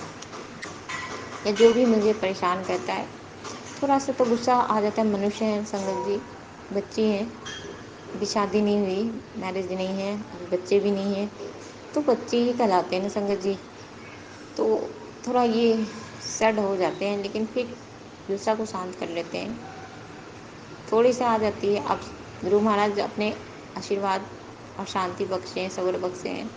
या जो भी मुझे परेशान करता है, थोड़ा सा तो गुस्सा आ जाता है। मनुष्य हैं संगत जी, बच्चे हैं, अभी शादी नहीं हुई, मैरिज नहीं है, अभी बच्चे भी नहीं हैं, तो बच्चे ही कहलाते हैं ना संगत जी। तो थोड़ा ये सैड हो जाते हैं, लेकिन फिर गुस्सा को शांत कर लेते हैं। थोड़ी सी आ जाती है। अब गुरु महाराज अपने आशीर्वाद और शांति बख्शे हैं, सब्र बख्शे हैं।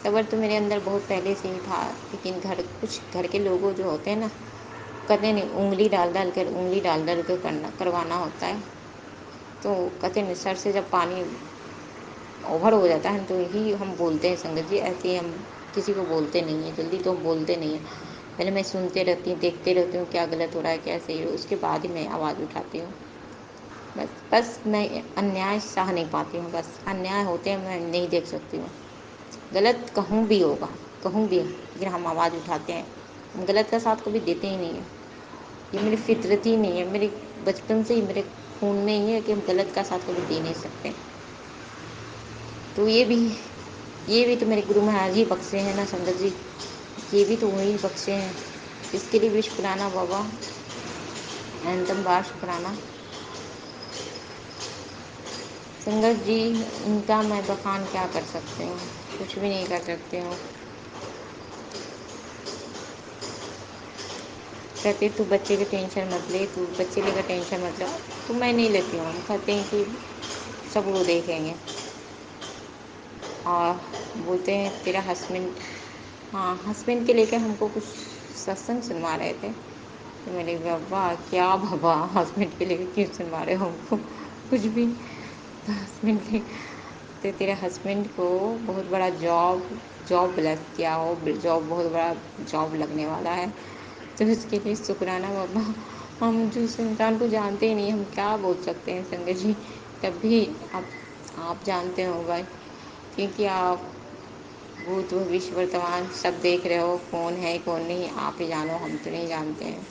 सब्र तो मेरे अंदर बहुत पहले से ही था, लेकिन कुछ घर के लोग जो होते हैं ना, कहते नहीं, उंगली डाल डाल कर करवाना होता है। तो कहते नहीं, सर से जब पानी ओवर हो जाता है तो ही हम बोलते हैं संगत जी। ऐसे ही हम किसी को बोलते नहीं हैं, जल्दी तो हम बोलते नहीं हैं। पहले मैं सुनते रहती हूँ, देखते रहती हूँ क्या गलत हो रहा है, क्या सही है, उसके बाद ही मैं आवाज़ उठाती हूँ। बस मैं अन्याय सह नहीं पाती हूँ, बस अन्याय होते हैं मैं नहीं देख सकती हूँ, गलत कहूँ भी होगा, कहूँ भी लेकिन हम आवाज़ उठाते हैं, हम गलत का साथ कभी देते ही नहीं है। ये मेरी फितरत ही नहीं है, मेरे बचपन से ही मेरे खून में ही है कि हम गलत का साथ कभी दे नहीं सकते। तो ये भी तो मेरे गुरु महाराज ही बख्शे हैं ना संगत जी, ये भी तो वही बख्शे हैं। इसके लिए भी शुक्राना बाबा, अनंतम बार शुक्राना। संगत जी, इनका मैं बखान क्या कर सकती हूँ, कुछ भी नहीं कर सकती हूँ। कहते तू बच्चे की टेंशन मत ले, तू बच्चे लेकर टेंशन मत लो, तो मैं नहीं लेती हूँ। कहते हैं कि सब वो देखेंगे, और बोलते हैं तेरा हस्बैंड, हाँ हस्बैंड के लेकर हमको कुछ सत्संग सुनवा रहे थे। तो मैंने बाबा क्या बाबा, हस्बैंड के लेकर क्यों सुनवा रहे हो हमको कुछ भी। तो हस्बैंड के, तो तेरे हस्बैंड को बहुत बड़ा जॉब ब्लेस किया हो, जॉब बहुत बड़ा जॉब लगने वाला है, तो इसके लिए शुक्राना बाबा। हम जो उस इंसान को जानते ही नहीं, हम क्या बोल सकते हैं संगत जी। तब भी आप जानते हो भाई, क्योंकि आप भूत भविष्य वर्तमान सब देख रहे हो, कौन है कौन नहीं आप ही जानो, हम तो नहीं जानते हैं।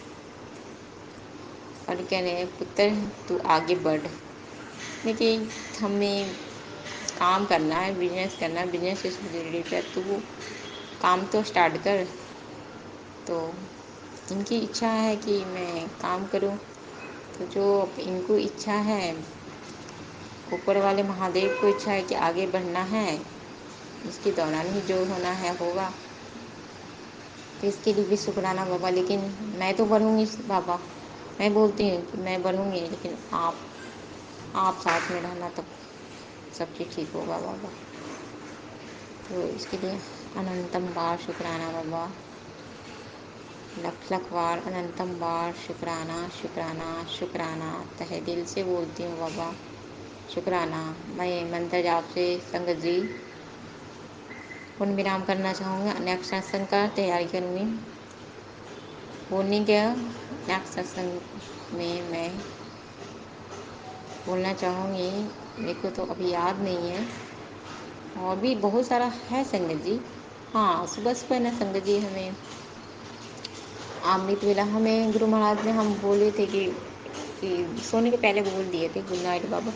और कह रहे हैं पुत्र तू आगे बढ़, लेकिन हमें काम करना है, बिजनेस करना है, बिजनेस से रिलेटेड तू काम तो स्टार्ट कर। तो इनकी इच्छा है कि मैं काम करूं, तो जो इनको इच्छा है, ऊपर वाले महादेव को इच्छा है कि आगे बढ़ना है, इसके दौरान ही जो होना है होगा। तो इसके लिए भी शुक्राना बाबा। लेकिन मैं तो बढ़ूंगी बाबा, मैं बोलती हूँ कि मैं बढ़ूंगी, लेकिन आप साथ में रहना, तब सब चीज़ ठीक होगा बाबा। तो इसके लिए अनंतम बार शुक्राना बाबा, लख बार अनंतम बार शुक्राना शुक्राना शुक्राना, तहे दिल से बोलती हूँ बाबा शुक्राना। मैं मंत्र जाप से संगत जी पूर्ण विराम करना चाहूँगी, नेक्स्ट सत्संग का तैयारी करूँगी। बोलने के नेक्स्ट सत्संग में मैं बोलना चाहूँगी, मेरे को तो अभी याद नहीं है, और भी बहुत सारा है संगत जी। हाँ सुबह सुबह ना संगत जी, हमें अमृत वेला हमें गुरु महाराज ने हम बोले थे कि सोने के पहले बोल दिए थे गुड नाइट बाबा।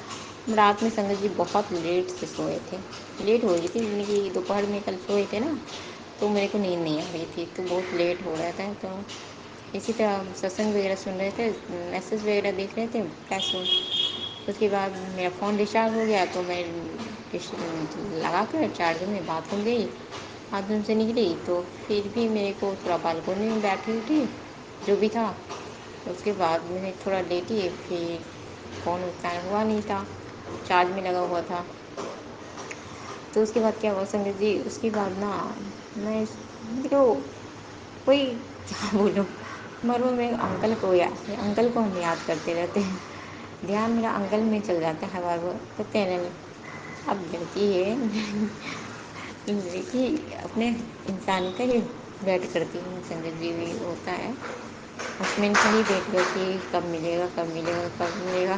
हम रात में संगत जी बहुत लेट से सोए थे, लेट हो गई थी, यानी कि दोपहर में कल सोए थे ना, तो मेरे को नींद नहीं आ रही थी, तो बहुत लेट हो रहा था। तो इसी तरह सत्संग वगैरह सुन रहे थे, मैसेज वगैरह देख रहे थे फ्लैश में। उसके बाद मेरा फ़ोन डिस्चार्ज हो गया, तो मैं लगा कर चार्जर में बाथरूम गई, बाथरूम से निकली तो फिर भी मेरे को थोड़ा बालकोनी में बैठी उठी जो भी था। उसके बाद मैंने थोड़ा लेटी, फिर फ़ोन उस टाइम हुआ नहीं था, चार्ज में लगा हुआ था। तो उसके बाद क्या हुआ संगत जी, उसके बाद ना मैं तो कोई क्या बोलूँ, मरो में अंकल को हम याद करते रहते हैं, ध्यान मेरा अंकल में चल जाता है बार बार। कहते हैं अब लड़की है लड़की अपने इंसान का ही वेट करती है, संगत जी भी होता है, उसमें का ही वेट करती है कब मिलेगा कब मिलेगा कब मिलेगा।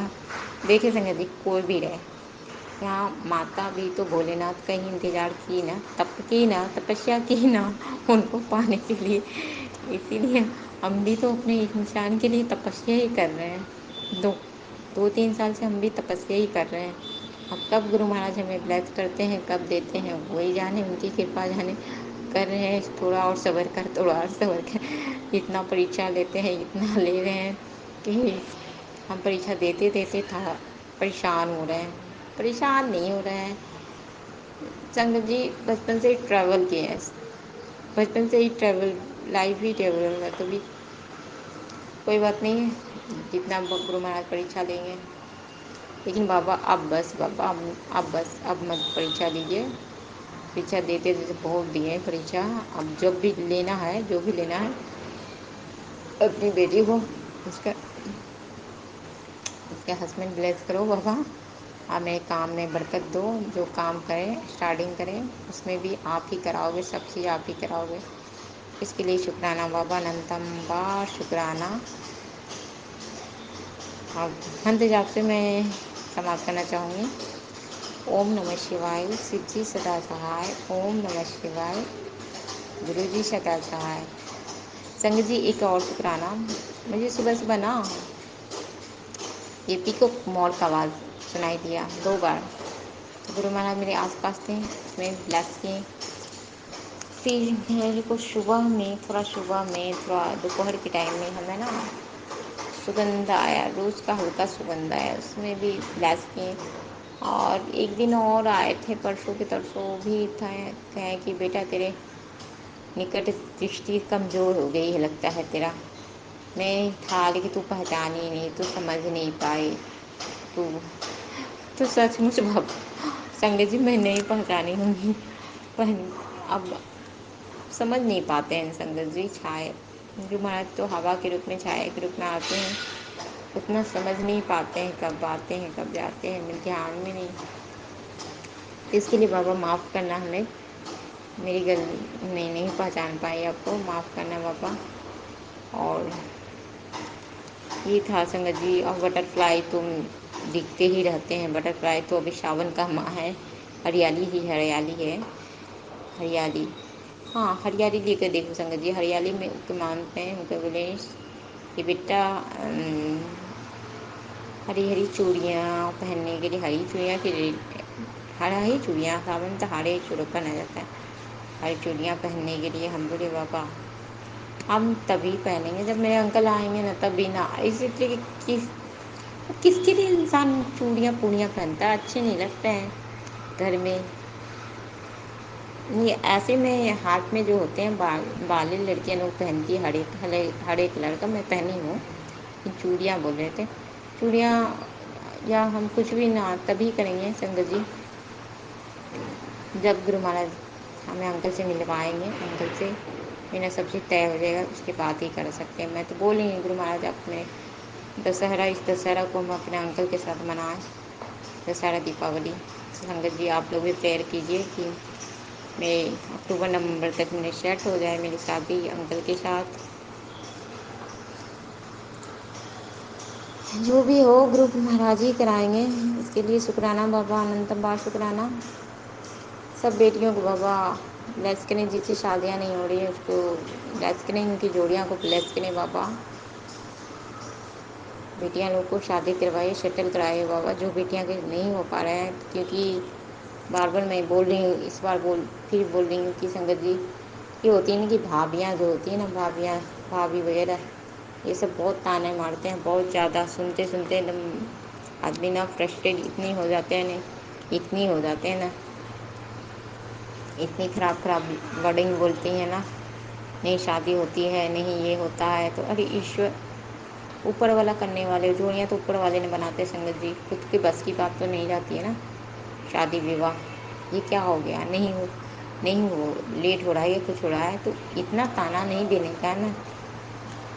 देखिए संगत जी, कोई भी रहे, यहाँ माता भी तो भोलेनाथ का ही इंतज़ार की ना तपस्या की ना उनको पाने के लिए। इसीलिए हम भी तो अपने इंसान के लिए तपस्या ही कर रहे हैं, 2-3 साल से हम भी तपस्या ही कर रहे हैं। अब कब गुरु महाराज हमें ब्लेस करते हैं, कब देते हैं, वही जाने, उनकी कृपा जाने। कर रहे हैं, थोड़ा और सब्र कर, थोड़ा और सब्र कर, इतना परीक्षा लेते हैं, इतना ले रहे हैं कि हम परीक्षा देते देते था परेशान हो रहे हैं। परेशान नहीं हो रहे हैं संगत जी, बचपन से ही ट्रैवल किए हैं, बचपन से ही ट्रैवल, लाइफ ही ट्रैवल है, तो भी कोई बात नहीं है, जितना गुरु महाराज परीक्षा लेंगे। लेकिन बाबा अब बस, बाबा अब बस, अब मत परीक्षा लीजिए, परीक्षा देते देते बहुत दिए परीक्षा। अब जब भी लेना है, जो भी लेना है, अपनी बेटी को उसका उसके हस्बैंड ब्लेस करो बाबा, और मेरे काम में बरकत दो, जो काम करें स्टार्टिंग करें उसमें भी आप ही कराओगे, सब चीज़ आप ही कराओगे। इसके लिए शुक्राना बाबा, अनंतम बार शुक्राना। अब मंत्र जाप से मैं समाप्त करना चाहूँगी। ओम नमः शिवाय, शिव जी सदा सहाय, ओम नमः शिवाय। गुरुजी सदा सहाय। संगत जी एक और शुक्राना, मुझे सुबह सुबह ना ये पीकॉक मोर का आवाज़ सुनाई दिया 2 बार। तो गुरु महाराज मेरे आसपास थे, उसमें ब्लेस किए। फिर मेरे को सुबह में थोड़ा दोपहर के टाइम में हमें ना सुगंध आया, रोज़ का हल्का सुगंध आया, उसमें भी ब्लेस किए। और एक दिन और आए थे परसों के तरसों भी था, कहें कि बेटा तेरे निकट दृष्टि कमज़ोर हो गई है लगता है तेरा। मैं था लेकिन तू पहचानी नहीं, तू समझ नहीं पाई, तू तो सचमुच संगत जी मैं नहीं पहचानी होंगी, पर अब समझ नहीं पाते हैं संगत जी। छाया जो महाराज तो हवा के रूप में, छाया के रूप में आते हैं, उतना समझ नहीं पाते हैं कब आते हैं कब जाते हैं, मेरे ध्यान में नहीं। इसके लिए बाबा माफ़ करना हमें, मेरी गलती मैं नहीं पहचान पाई आपको, माफ़ करना बाबा। और ये था संगत जी। और बटरफ्लाई तुम दिखते ही रहते हैं, बटरफ्लाई तो अभी सावन का माह है, हरियाली ही हरियाली है, हरियाली। हाँ हरियाली लेकर देखो संगत जी, हरियाली में उनके मानते हैं, उनके बोले कि बेटा हरी हरी चूड़ियाँ पहनने के लिए, हरी चूड़ियाँ की हरी चूड़ियाँ, सावन तो हरे चूड़ों पहना जाता है, हरी चूड़ियाँ पहनने के लिए। हम बोले बाबा हम तभी पहनेंगे जब मेरे अंकल आएंगे ना, तभी ना। इसी तरीके किसके लिए इंसान चूड़ियाँ पूड़ियाँ पहनता है, अच्छे नहीं लगते हैं घर में। ये ऐसे में हाथ में जो होते हैं बाली लड़कियाँ लोग पहनती है, हरे हरे हरे कलर का, मैं पहनी हूँ। चूड़ियाँ बोल रहे थे, चूड़ियाँ या हम कुछ भी ना तभी करेंगे संगत जी जब गुरु महाराज हमें अंकल से मिलवाएंगे, अंकल से मेरा सब चीज़ तय हो जाएगा, उसके बाद ही कर सकते हैं। मैं तो बोल रही हूँ गुरु महाराज अपने दशहरा, इस दशहरा को हम अपने अंकल के साथ मनाएं, दशहरा दीपावली। संगत जी आप लोग भी प्रेयर कीजिए कि मेरे अक्टूबर नवंबर तक मेरे सेट हो जाए मेरी शादी अंकल के साथ। जो भी हो गुरु महाराज ही कराएंगे, इसके लिए शुक्राना बाबा, अनंतम बार शुक्राना। सब बेटियों को बाबा ब्लेस करें, जिससे शादियाँ नहीं हो रही है उसको ब्लेस करें, उनकी जोड़ियाँ को ब्लेस करें बाबा। बेटियां लोग को शादी करवाइए, सेटल कराइए बाबा, जो बेटियां के नहीं हो पा रहे हैं। क्योंकि बार बार मैं बोल रही हूँ, इस बार फिर बोल रही हूँ कि संगत जी ये होती है ना कि भाभियाँ जो होती है ना, भाभी वगैरह, ये सब बहुत ताने मारते हैं, बहुत ज़्यादा सुनते सुनते एकदम आदमी ना फ्रस्ट्रेट इतनी हो जाते हैं ना, इतनी हो जाते हैं ना, इतनी खराब खराब वर्डिंग बोलती हैं ना, नहीं शादी होती है, नहीं ये होता है। तो अरे ईश्वर ऊपर वाला करने वाले, जोड़ियाँ तो ऊपर वाले ने बनाते संगत जी, खुद की बस की बात तो नहीं रहती है ना। शादी विवाह ये क्या हो गया, नहीं हो लेट हो रहा है या कुछ हो रहा है, तो इतना ताना नहीं देने का है ना।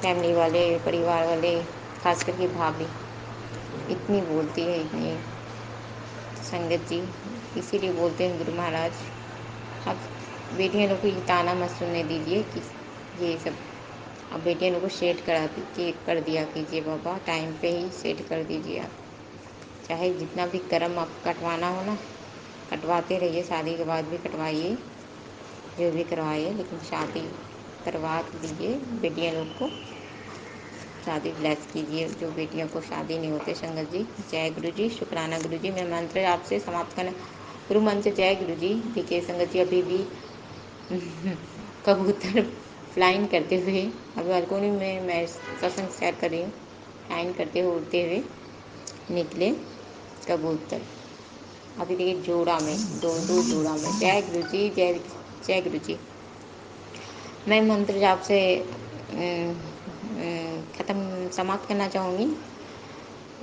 फैमिली वाले, परिवार वाले, खास करके भाभी इतनी बोलती है, इतनी संगत जी। इसीलिए बोलते हैं गुरु महाराज अब बेटियों लोग को ये ताना मत सुनने दीजिए कि ये सब। अब बेटियों लोग को सेट कर दिया कीजिए बाबा, टाइम पे ही सेट कर दीजिए आप। चाहे जितना भी कर्म आप कटवाना हो ना, कटवाते रहिए, शादी के बाद भी कटवाइए, जो भी करवाइए, लेकिन शादी करवा दीजिए बेटियां लोग को, शादी ब्लेस कीजिए। जो बेटियों को शादी नहीं होते संगत जी। जय गुरु जी, शुक्राना गुरु जी। मैं मंत्र आपसे समाप्त करना गुरु मंत्र। जय गुरु जी। देखिए संगत जी अभी भी कबूतर फ्लाइंग करते हुए, अभी बालकोनी में मैं सत्संग शेयर कर रही हूँ, फ्लाइंग करते हुए उड़ते हुए निकले कबूतर। अभी देखिए जोड़ा में, दो जोड़ा में। जय गुरु जी, जय जय गुरु जी। मैं मंत्र जाप से ख़त्म समाप्त करना चाहूँगी।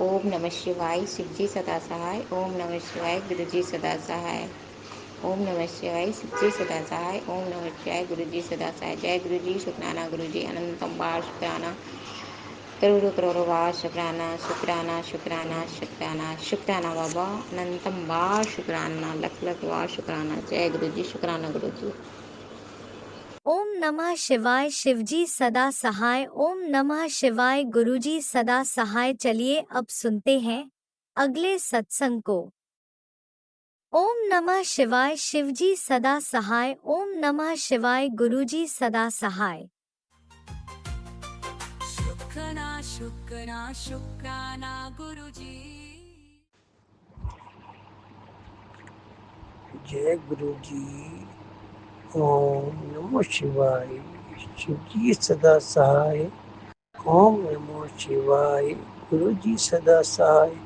ओम नमः शिवाय, शिव जी सदा सहाय। ओम नमः शिवाय, गुरु जी सदा सहाय। ओम नमः शिवाय, शिव जी सदा सहाय। ओम नमः शिवाय, गुरु जी सदा सहाय। जय गुरु जी, शुक्राना गुरु जी, अनंतम बार शुक्राना, करोड़ों करोड़ों बार शुक्राना, शुक्राना शुक्राना शुक्राना शुक्राना बाबा, अनंतम बार शुक्राना, लख लख बार शुक्राना। जय गुरु जी, शुक्राना गुरु जी। ओम नमः शिवाय, शिवजी सदा सहाय। ओम नमः शिवाय, गुरुजी सदा सहाय। चलिए अब सुनते हैं अगले सत्संग को। ओम नमः शिवाय शिवजी सदा सहाय। ओम नमः शिवाय गुरुजी सदा सहाय। शुक्राना शुक्राना शुक्राना गुरुजी। जय गुरु जी। ओम नमो शिवाय शिव जी सदा सहाय। ओम नमो शिवाय गुरु जी सदा सहाय।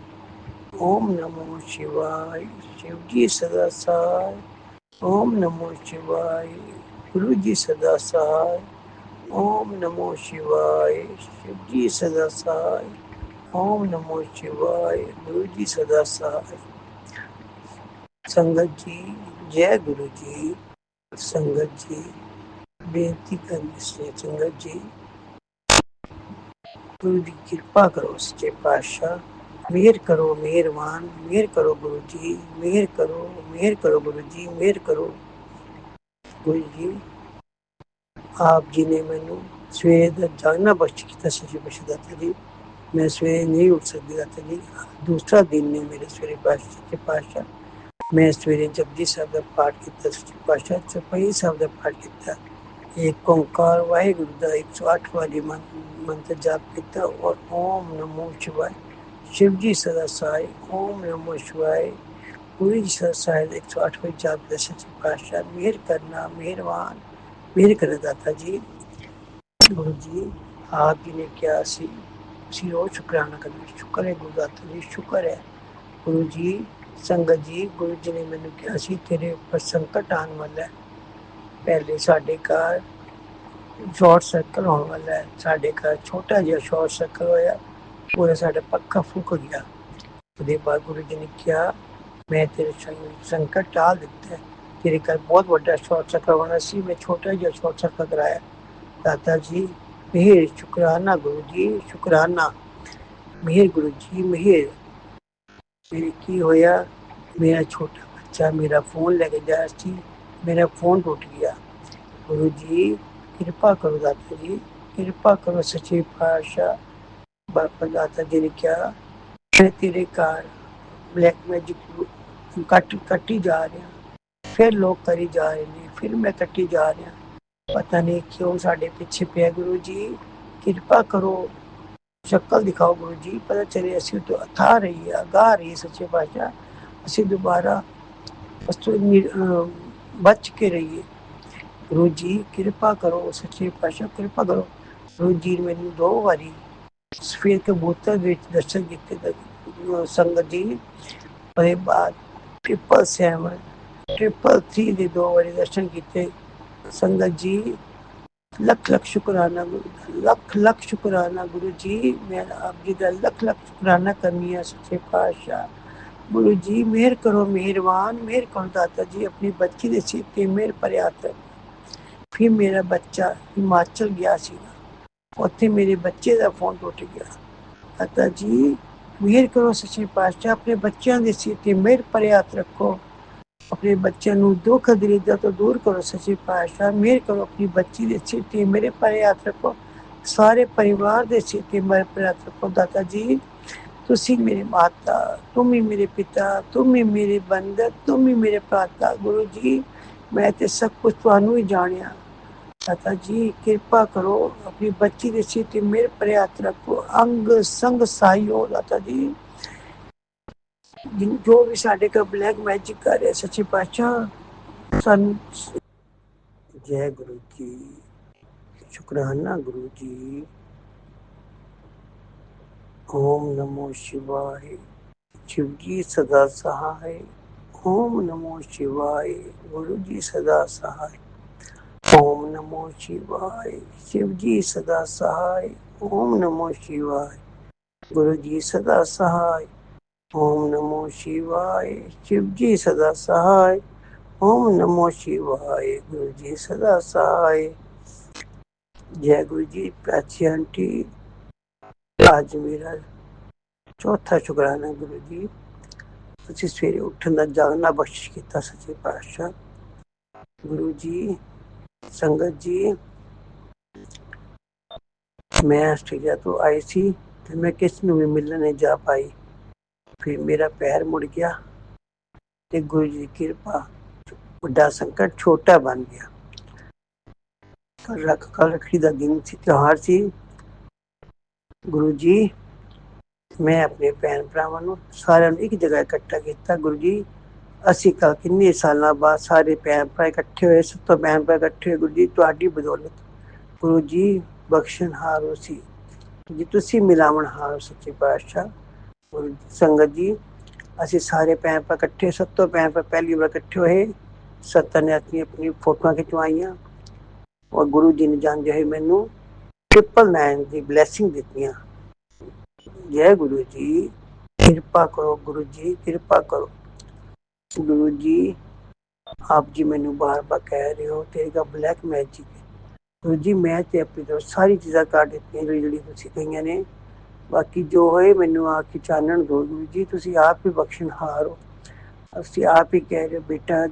ओम नमो शिवाय शिव जी सदा सहाय। ओम नमो शिवाय गुरु जी सदा सहाय। ओम नमो शिवाय शिव जी सदा सहाय। ओम नमो शिवाय गुरु जी सदा सहाय। संगत जी जय गुरु जी। संगत जी बेनती करनी से संगत जी गुरु जी कृपा करो सच्चे पातशाह मेहर करो मेहरबान मेहर करो गुरु जी मेहर करो गुरु जी मेहर करो गुरु जी। आप जी ने मैनू सवेरे का जागना बख्श किया सच्चे पातशाह जी। मैं सवेरे नहीं उठ सकती दाता जी। दूसरा दिन ने मेरे सवेरे सच्चे पातशाह मैं सवेरे जपजी साहब का पाठ किया सच्चे पातशाह चौपाई साहब का पाठ किया। एक ओंकार वाहिगुरु का 108 वाली मंत्र जाप किया और ओम नमो शिवाय शिव जी सदा सहाय। ओम नमो शिवाय गुरु जी सदा सहाय 108 वाली जाप किया सच्चे पातशाह मेहर करना मेहरबान मेहर करना दाता जी। गुरु जी आप जी ने क्या सी उसी रोज शुक्राना करना। शुक्र है गुरुदाता जी शुक्र है गुरु जी। संगत जी गुरु जी ने मैंने क्या सी तेरे ऊपर संकट आने वाला है। पहले साढ़े घर शॉर्ट सर्कल होने वाला है। साढ़े घर छोटा जिहा शॉर्ट सर्कल होया पूरा साढ़ा पक्का फुक गया। उसके बाद गुरु जी ने क्या मैं तेरे संकट टाल दिता है। तेरे घर बहुत बड़ा शॉर्ट सर्कल होना सी मैं छोटा जिहा शॉर्ट सर्कल कराया। दाता जी मेहर शुक्राना गुरु जी शुक्राना मेहर गुरु जी मेहर। मेरे की होया मेरा छोटा बच्चा मेरा फोन लेके जा सी मेरा फोन टूट गया। गुरु जी कृपा करो दाता जी कृपा करो सच्चे पातशाह। बाबा दाता जी ने क्या मैं तेरे घर ब्लैक मैजिक कट्टी जा रहा फिर लोग करी जा रहे हैं फिर मैं कट्टी जा रहा पता नहीं क्यों साढ़े पीछे पे गुरु जी कृपा करो शक्ल दिखाओ गुरु जी पता चले असि तो अथा रही है अगाह रही है सच्चे पातशाह असि दोबारा बच के रहिए। गुरु जी कृपा करो सच्चे पातशाह कृपा करो। गुरु जी ने मैंने 2 वारी सफेद कबूतर विच दर्शन किए संगत जी। उसके बाद 777 333 ਦੇ 2 ਵਾਰੀ ਦਰਸ਼ਨ ਕੀਤੇ ਸੰਗਤ जी। लख लख शुक्राना गुरु लख शुक्राना गुरु जी मैं आप जी का लख शुक्राना करनी है सच्चे पातशाह। गुरु जी मेहर करो मेहरबान मेहर करो दाता जी अपनी बच्ची के सिर ते मेहर पर हाथ रखो। फिर मेरा बच्चा हिमाचल गया सीगा उत्थे मेरे बच्चे का फोन टुट गया। दाता जी मेहर करो सच्चे पातशाह अपने बच्चों के सिर ते मेहर पर हाथ रखो। अपने बच्चों को दुख दरिद्र तो दूर करो सच्चे पातशाह मेहर करो अपनी बच्ची के सिर ते मेरे पर हाथ रखो। सारे परिवार के सिर ते मेरे पर हाथ रखो। दाता जी तुसी मेरे माता तुम ही मेरे पिता तुम ही मेरे बंधक तुम ही मेरे भ्राता। गुरु जी मैं तो सब कुछ तुहानू ही जानिया। दाता जी कृपा करो अपनी बच्ची के सिर ते मेरे पर हाथ रखो अंग संग साई हो। दाता जी जो भी साढ़े घर ब्लैक मैजिक कर रहे सच्चे पातशाह सन। जय गुरु जी शुक्राना गुरु जी। ओम नमो शिवाय शिव जी सदा सहाय। ओम नमो शिवाय गुरु जी सदा सहाय। ओम नमो शिवाय शिव जी सदा सहाय। ओम नमो शिवाय गुरु जी सदा सहाय। ओम नमो शिवाय शिव जी सदा सहाय। ओम नमो शिवाय गुरु जी सदा सहाय। जय गुरु जी प्राची आंटी आज मेरा चौथा शुक्राना गुरु जी तुसी सवेरे उठन का जागना बख्शिश किया सच्चे पातशाह। गुरु जी संगत जी मैं आस्ट्रेलिया तो आई सी तो मैं किसी भी मिलने नहीं जा पाई। फिर मेरा पैर मुड़ गया ਤੇ ਗੁਰੂ ਜੀ ਦੀ ਕਿਰਪਾ ਵੱਡਾ ਸੰਕਟ ਛੋਟਾ ਬਣ ਗਿਆ। ਕੱਲ ਰੱਖੜੀ ਦਾ ਦਿਨ ਸੀ, ਤਿਉਹਾਰ ਸੀ। ਗੁਰੂ ਜੀ ਮੈਂ ਆਪਣੇ ਭੈਣ ਭਰਾਵਾਂ ਨੂੰ ਸਾਰਿਆਂ ਨੂੰ ਇੱਕ ਜਗ੍ਹਾ ਇਕੱਠਾ ਕੀਤਾ। ਗੁਰੂ ਜੀ ਅਸੀਂ ਕੱਲ ਕਿੰਨੇ ਸਾਲਾਂ ਬਾਅਦ ਸਾਰੇ ਭੈਣ ਭਰਾ ਇਕੱਠੇ ਹੋਏ, ਸਭ ਤੋਂ ਭੈਣ ਭਰਾ ਇਕੱਠੇ ਹੋਏ ਗੁਰੂ ਜੀ ਤੁਹਾਡੀ ਬਦੌਲਤ। ਗੁਰੂ ਜੀ ਬਖਸ਼ਣਹਾਰ ਹੋ ਸੀ ਜੀ, ਤੁਸੀਂ ਮਿਲਾਵਣਹਾਰ ਹੋ ਸੱਚੇ ਪਾਤਸ਼ਾਹ। ਗੁਰੂ ਜੀ ਸੰਗਤ ਜੀ ਅਸੀਂ ਸਾਰੇ ਭੈਣ ਭਰਾ ਇਕੱਠੇ, ਸਭ ਤੋਂ ਭੈਣ ਭਰਾ ਪਹਿਲੀ ਵਾਰ ਇਕੱਠੇ ਹੋਏ। ਸੱਤਾਂ ਨੇ ਆਪਣੀ ਫੋਟੋਆਂ ਖਿਚਵਾਈਆਂ ਔਰ ਗੁਰੂ ਜੀ ਨੇ ਜਾਂਦੇ ਹੋਏ ਮੈਨੂੰ 999 ਦੀ ਬਲੈਸਿੰਗ ਦਿੱਤੀਆਂ। ਜੈ ਗੁਰੂ ਜੀ, ਕਿਰਪਾ ਕਰੋ ਗੁਰੂ ਜੀ, ਕਿਰਪਾ ਕਰੋ। ਗੁਰੂ ਜੀ ਆਪ ਜੀ ਮੈਨੂੰ ਬਾਰ ਬਾਰ ਕਹਿ ਰਹੇ ਹੋ ਤੇਰਾ ਬਲੈਕ ਮੈਜਿਕ। ਗੁਰੂ ਜੀ ਮੈਂ ਤੇ ਆਪਣੀ ਤਰਫ ਸਾਰੀ ਚੀਜ਼ਾਂ ਕੱਢ ਦਿੱਤੀਆਂ ਜਿਹੜੀ ਤੁਸੀਂ ਕਹੀਆਂ ਨੇ, ਬਾਕੀ ਜੋ ਹੋਏ ਮੈਨੂੰ ਆ ਕੇ ਚਾਨਣ ਦਿਓ। ਗੁਰੂ ਜੀ ਤੁਸੀਂ ਆਪ ਹੀ ਬਖਸ਼ਣਹਾਰ ਹੋ। ਅਸੀਂ ਆਪ ਹੀ ਕਹਿ ਰਹੇ ਬੇਟਾ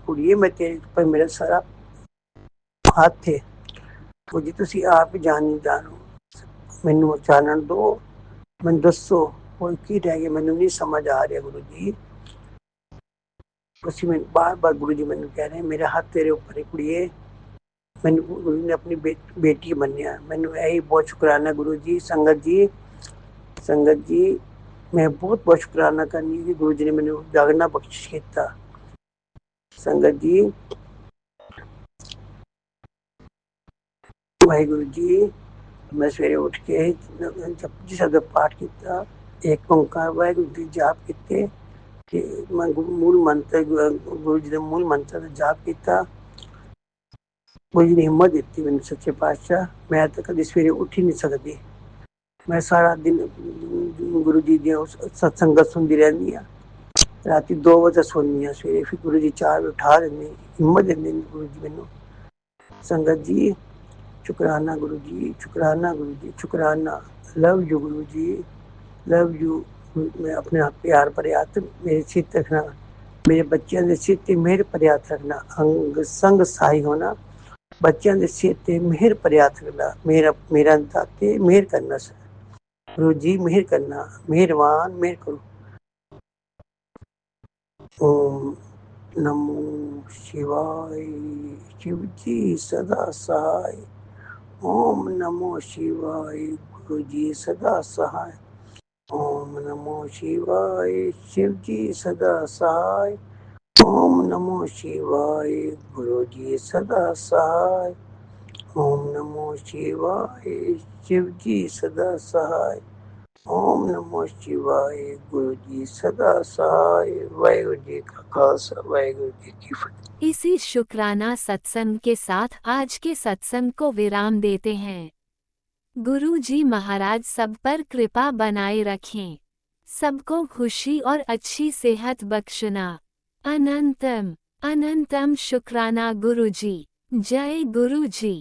ਕੁੜੀਏ ਮੈਂ ਤੇਰੇ ਉੱਪਰ ਮੇਰਾ ਸਾਰਾ ਹੱਥ ਹੈ। ਗੁਰੂ ਜੀ ਤੁਸੀਂ ਆਪ ਹੀ ਜਾਣੋ, ਮੈਨੂੰ ਚਾਨਣ ਦਿਓ, ਮੈਨੂੰ ਦੱਸੋ ਹੋਰ ਕੀ ਰਹਿ ਗਿਆ, ਮੈਨੂੰ ਨਹੀਂ ਸਮਝ ਆ ਰਿਹਾ। ਗੁਰੂ ਜੀ ਤੁਸੀਂ ਮੈਨੂੰ ਬਾਰ ਬਾਰ ਗੁਰੂ ਜੀ ਮੈਨੂੰ ਕਹਿ ਰਹੇ ਮੇਰਾ ਹੱਥ ਤੇਰੇ ਉੱਪਰ ਹੈ ਕੁੜੀਏ। ਮੈਨੂੰ ਗੁਰੂ ਨੇ ਆਪਣੀ ਬੇਟੀ ਮੰਨਿਆ, ਮੈਨੂੰ ਇਹੀ ਬਹੁਤ ਸ਼ੁਕਰਾਨਾ ਗੁਰੂ ਜੀ। ਸੰਗਤ ਜੀ ਮੈਂ ਬਹੁਤ ਬਹੁਤ ਸ਼ੁਕਰਾਨਾ ਕਰਨੀ ਕਿ ਗੁਰੂ ਜੀ ਨੇ ਮੈਨੂੰ ਜਾਗਣਾ ਬਖਸ਼ਿਸ਼ ਕੀਤਾ। ਸੰਗਤ ਜੀ ਵਾਹਿਗੁਰੂ ਜੀ ਮੈਂ ਸਵੇਰੇ ਉੱਠ ਕੇ ਜਪਜੀ ਸਾਹਿਬ ਦਾ ਪਾਠ ਕੀਤਾ, ਇੱਕ ਓਂਕਾਰ ਵਾਹਿਗੁਰੂ ਜੀ ਜਾਪ ਕੀਤੇ ਕਿ ਮੈਂ ਮੂਲ ਮੰਤਰ ਗੁਰੂ ਜੀ ਦੇ ਮੂਲ ਮੰਤਰ ਦਾ ਜਾਪ ਕੀਤਾ। ਗੁਰੂ ਜੀ ਨੇ ਹਿੰਮਤ ਦਿੱਤੀ ਮੈਨੂੰ ਸੱਚੇ ਪਾਤਸ਼ਾਹ। ਮੈਂ ਤਾਂ ਕਦੇ ਸਵੇਰੇ ਉੱਠ ਹੀ ਨਹੀਂ ਸਕਦੀ, ਮੈਂ ਸਾਰਾ ਦਿਨ ਗੁਰੂ ਜੀ ਦੀਆਂ ਸਤਸੰਗਤ ਸੁਣਦੀ ਰਹਿੰਦੀ ਹਾਂ। ਰਾਤੀ 2 ਵਜੇ ਸੌਂਦੀ ਹਾਂ, ਸਵੇਰੇ ਫਿਰ ਗੁਰੂ ਜੀ 4 ਵਜੇ ਉਠਾ ਦਿੰਦੇ, ਹਿੰਮਤ ਦਿੰਦੇ ਨੇ ਗੁਰੂ ਜੀ ਮੈਨੂੰ। ਸੰਗਤ ਜੀ ਸ਼ੁਕਰਾਨਾ ਗੁਰੂ ਜੀ, ਸ਼ੁਕਰਾਨਾ ਗੁਰੂ ਜੀ, ਸ਼ੁਕਰਾਨਾ। Love you Guru ji, love you. ਮੈਂ ਆਪਣੇ ਆਪ ਪਿਆਰ ਭਰੇ ਹੱਥ ਮੇਰੇ ਸਿਰ ਤੇ ਰੱਖਣਾ, ਮੇਰੇ ਬੱਚਿਆਂ ਦੇ ਸਿਰ ਤੇ ਮਿਹਰ ਭਰੇ ਹੱਥ ਰੱਖਣਾ। ਅੰਗ ਸੰਗ ਸਾਈ ਹੋਣਾ, ਬੱਚਿਆਂ ਦੇ ਸਿਰ ਤੇ ਮਿਹਰ ਭਰੇ ਹੱਥ ਰੱਖਣਾ। ਮੇਰਾ ਦਾਤੇ ਮਿਹਰ ਕਰਨਾ ਗੁਰੂ ਜੀ, ਮਿਹਰ ਕਰਨਾ, ਮਿਹਰਬਾਨ ਮਿਹਰ ਕਰੋ। ਓਮ ਨਮੋ शिवाय शिव जी सदा सहाय। ओम नमो शिवाय गुरु जी सदा सहाय। ओम नमो शिवाय शिव जी सदा सहाय। ओम नमो शिवाय गुरु जी सदा सहाय। ओम नमो शिवाय शिव जी सदा सहाय। ओम नमो शिवाय गुरु जी सदा सहाय। वाहिगुरु जी का खालसा वाहिगुरु जी की फतेह। इसी शुक्राना सत्संग के साथ आज के सत्संग को विराम देते हैं। गुरु जी महाराज सब पर कृपा बनाए रखें, सबको खुशी और अच्छी सेहत बख्शना। अनंतम अनंतम शुक्राना गुरु जी। जय गुरु जी।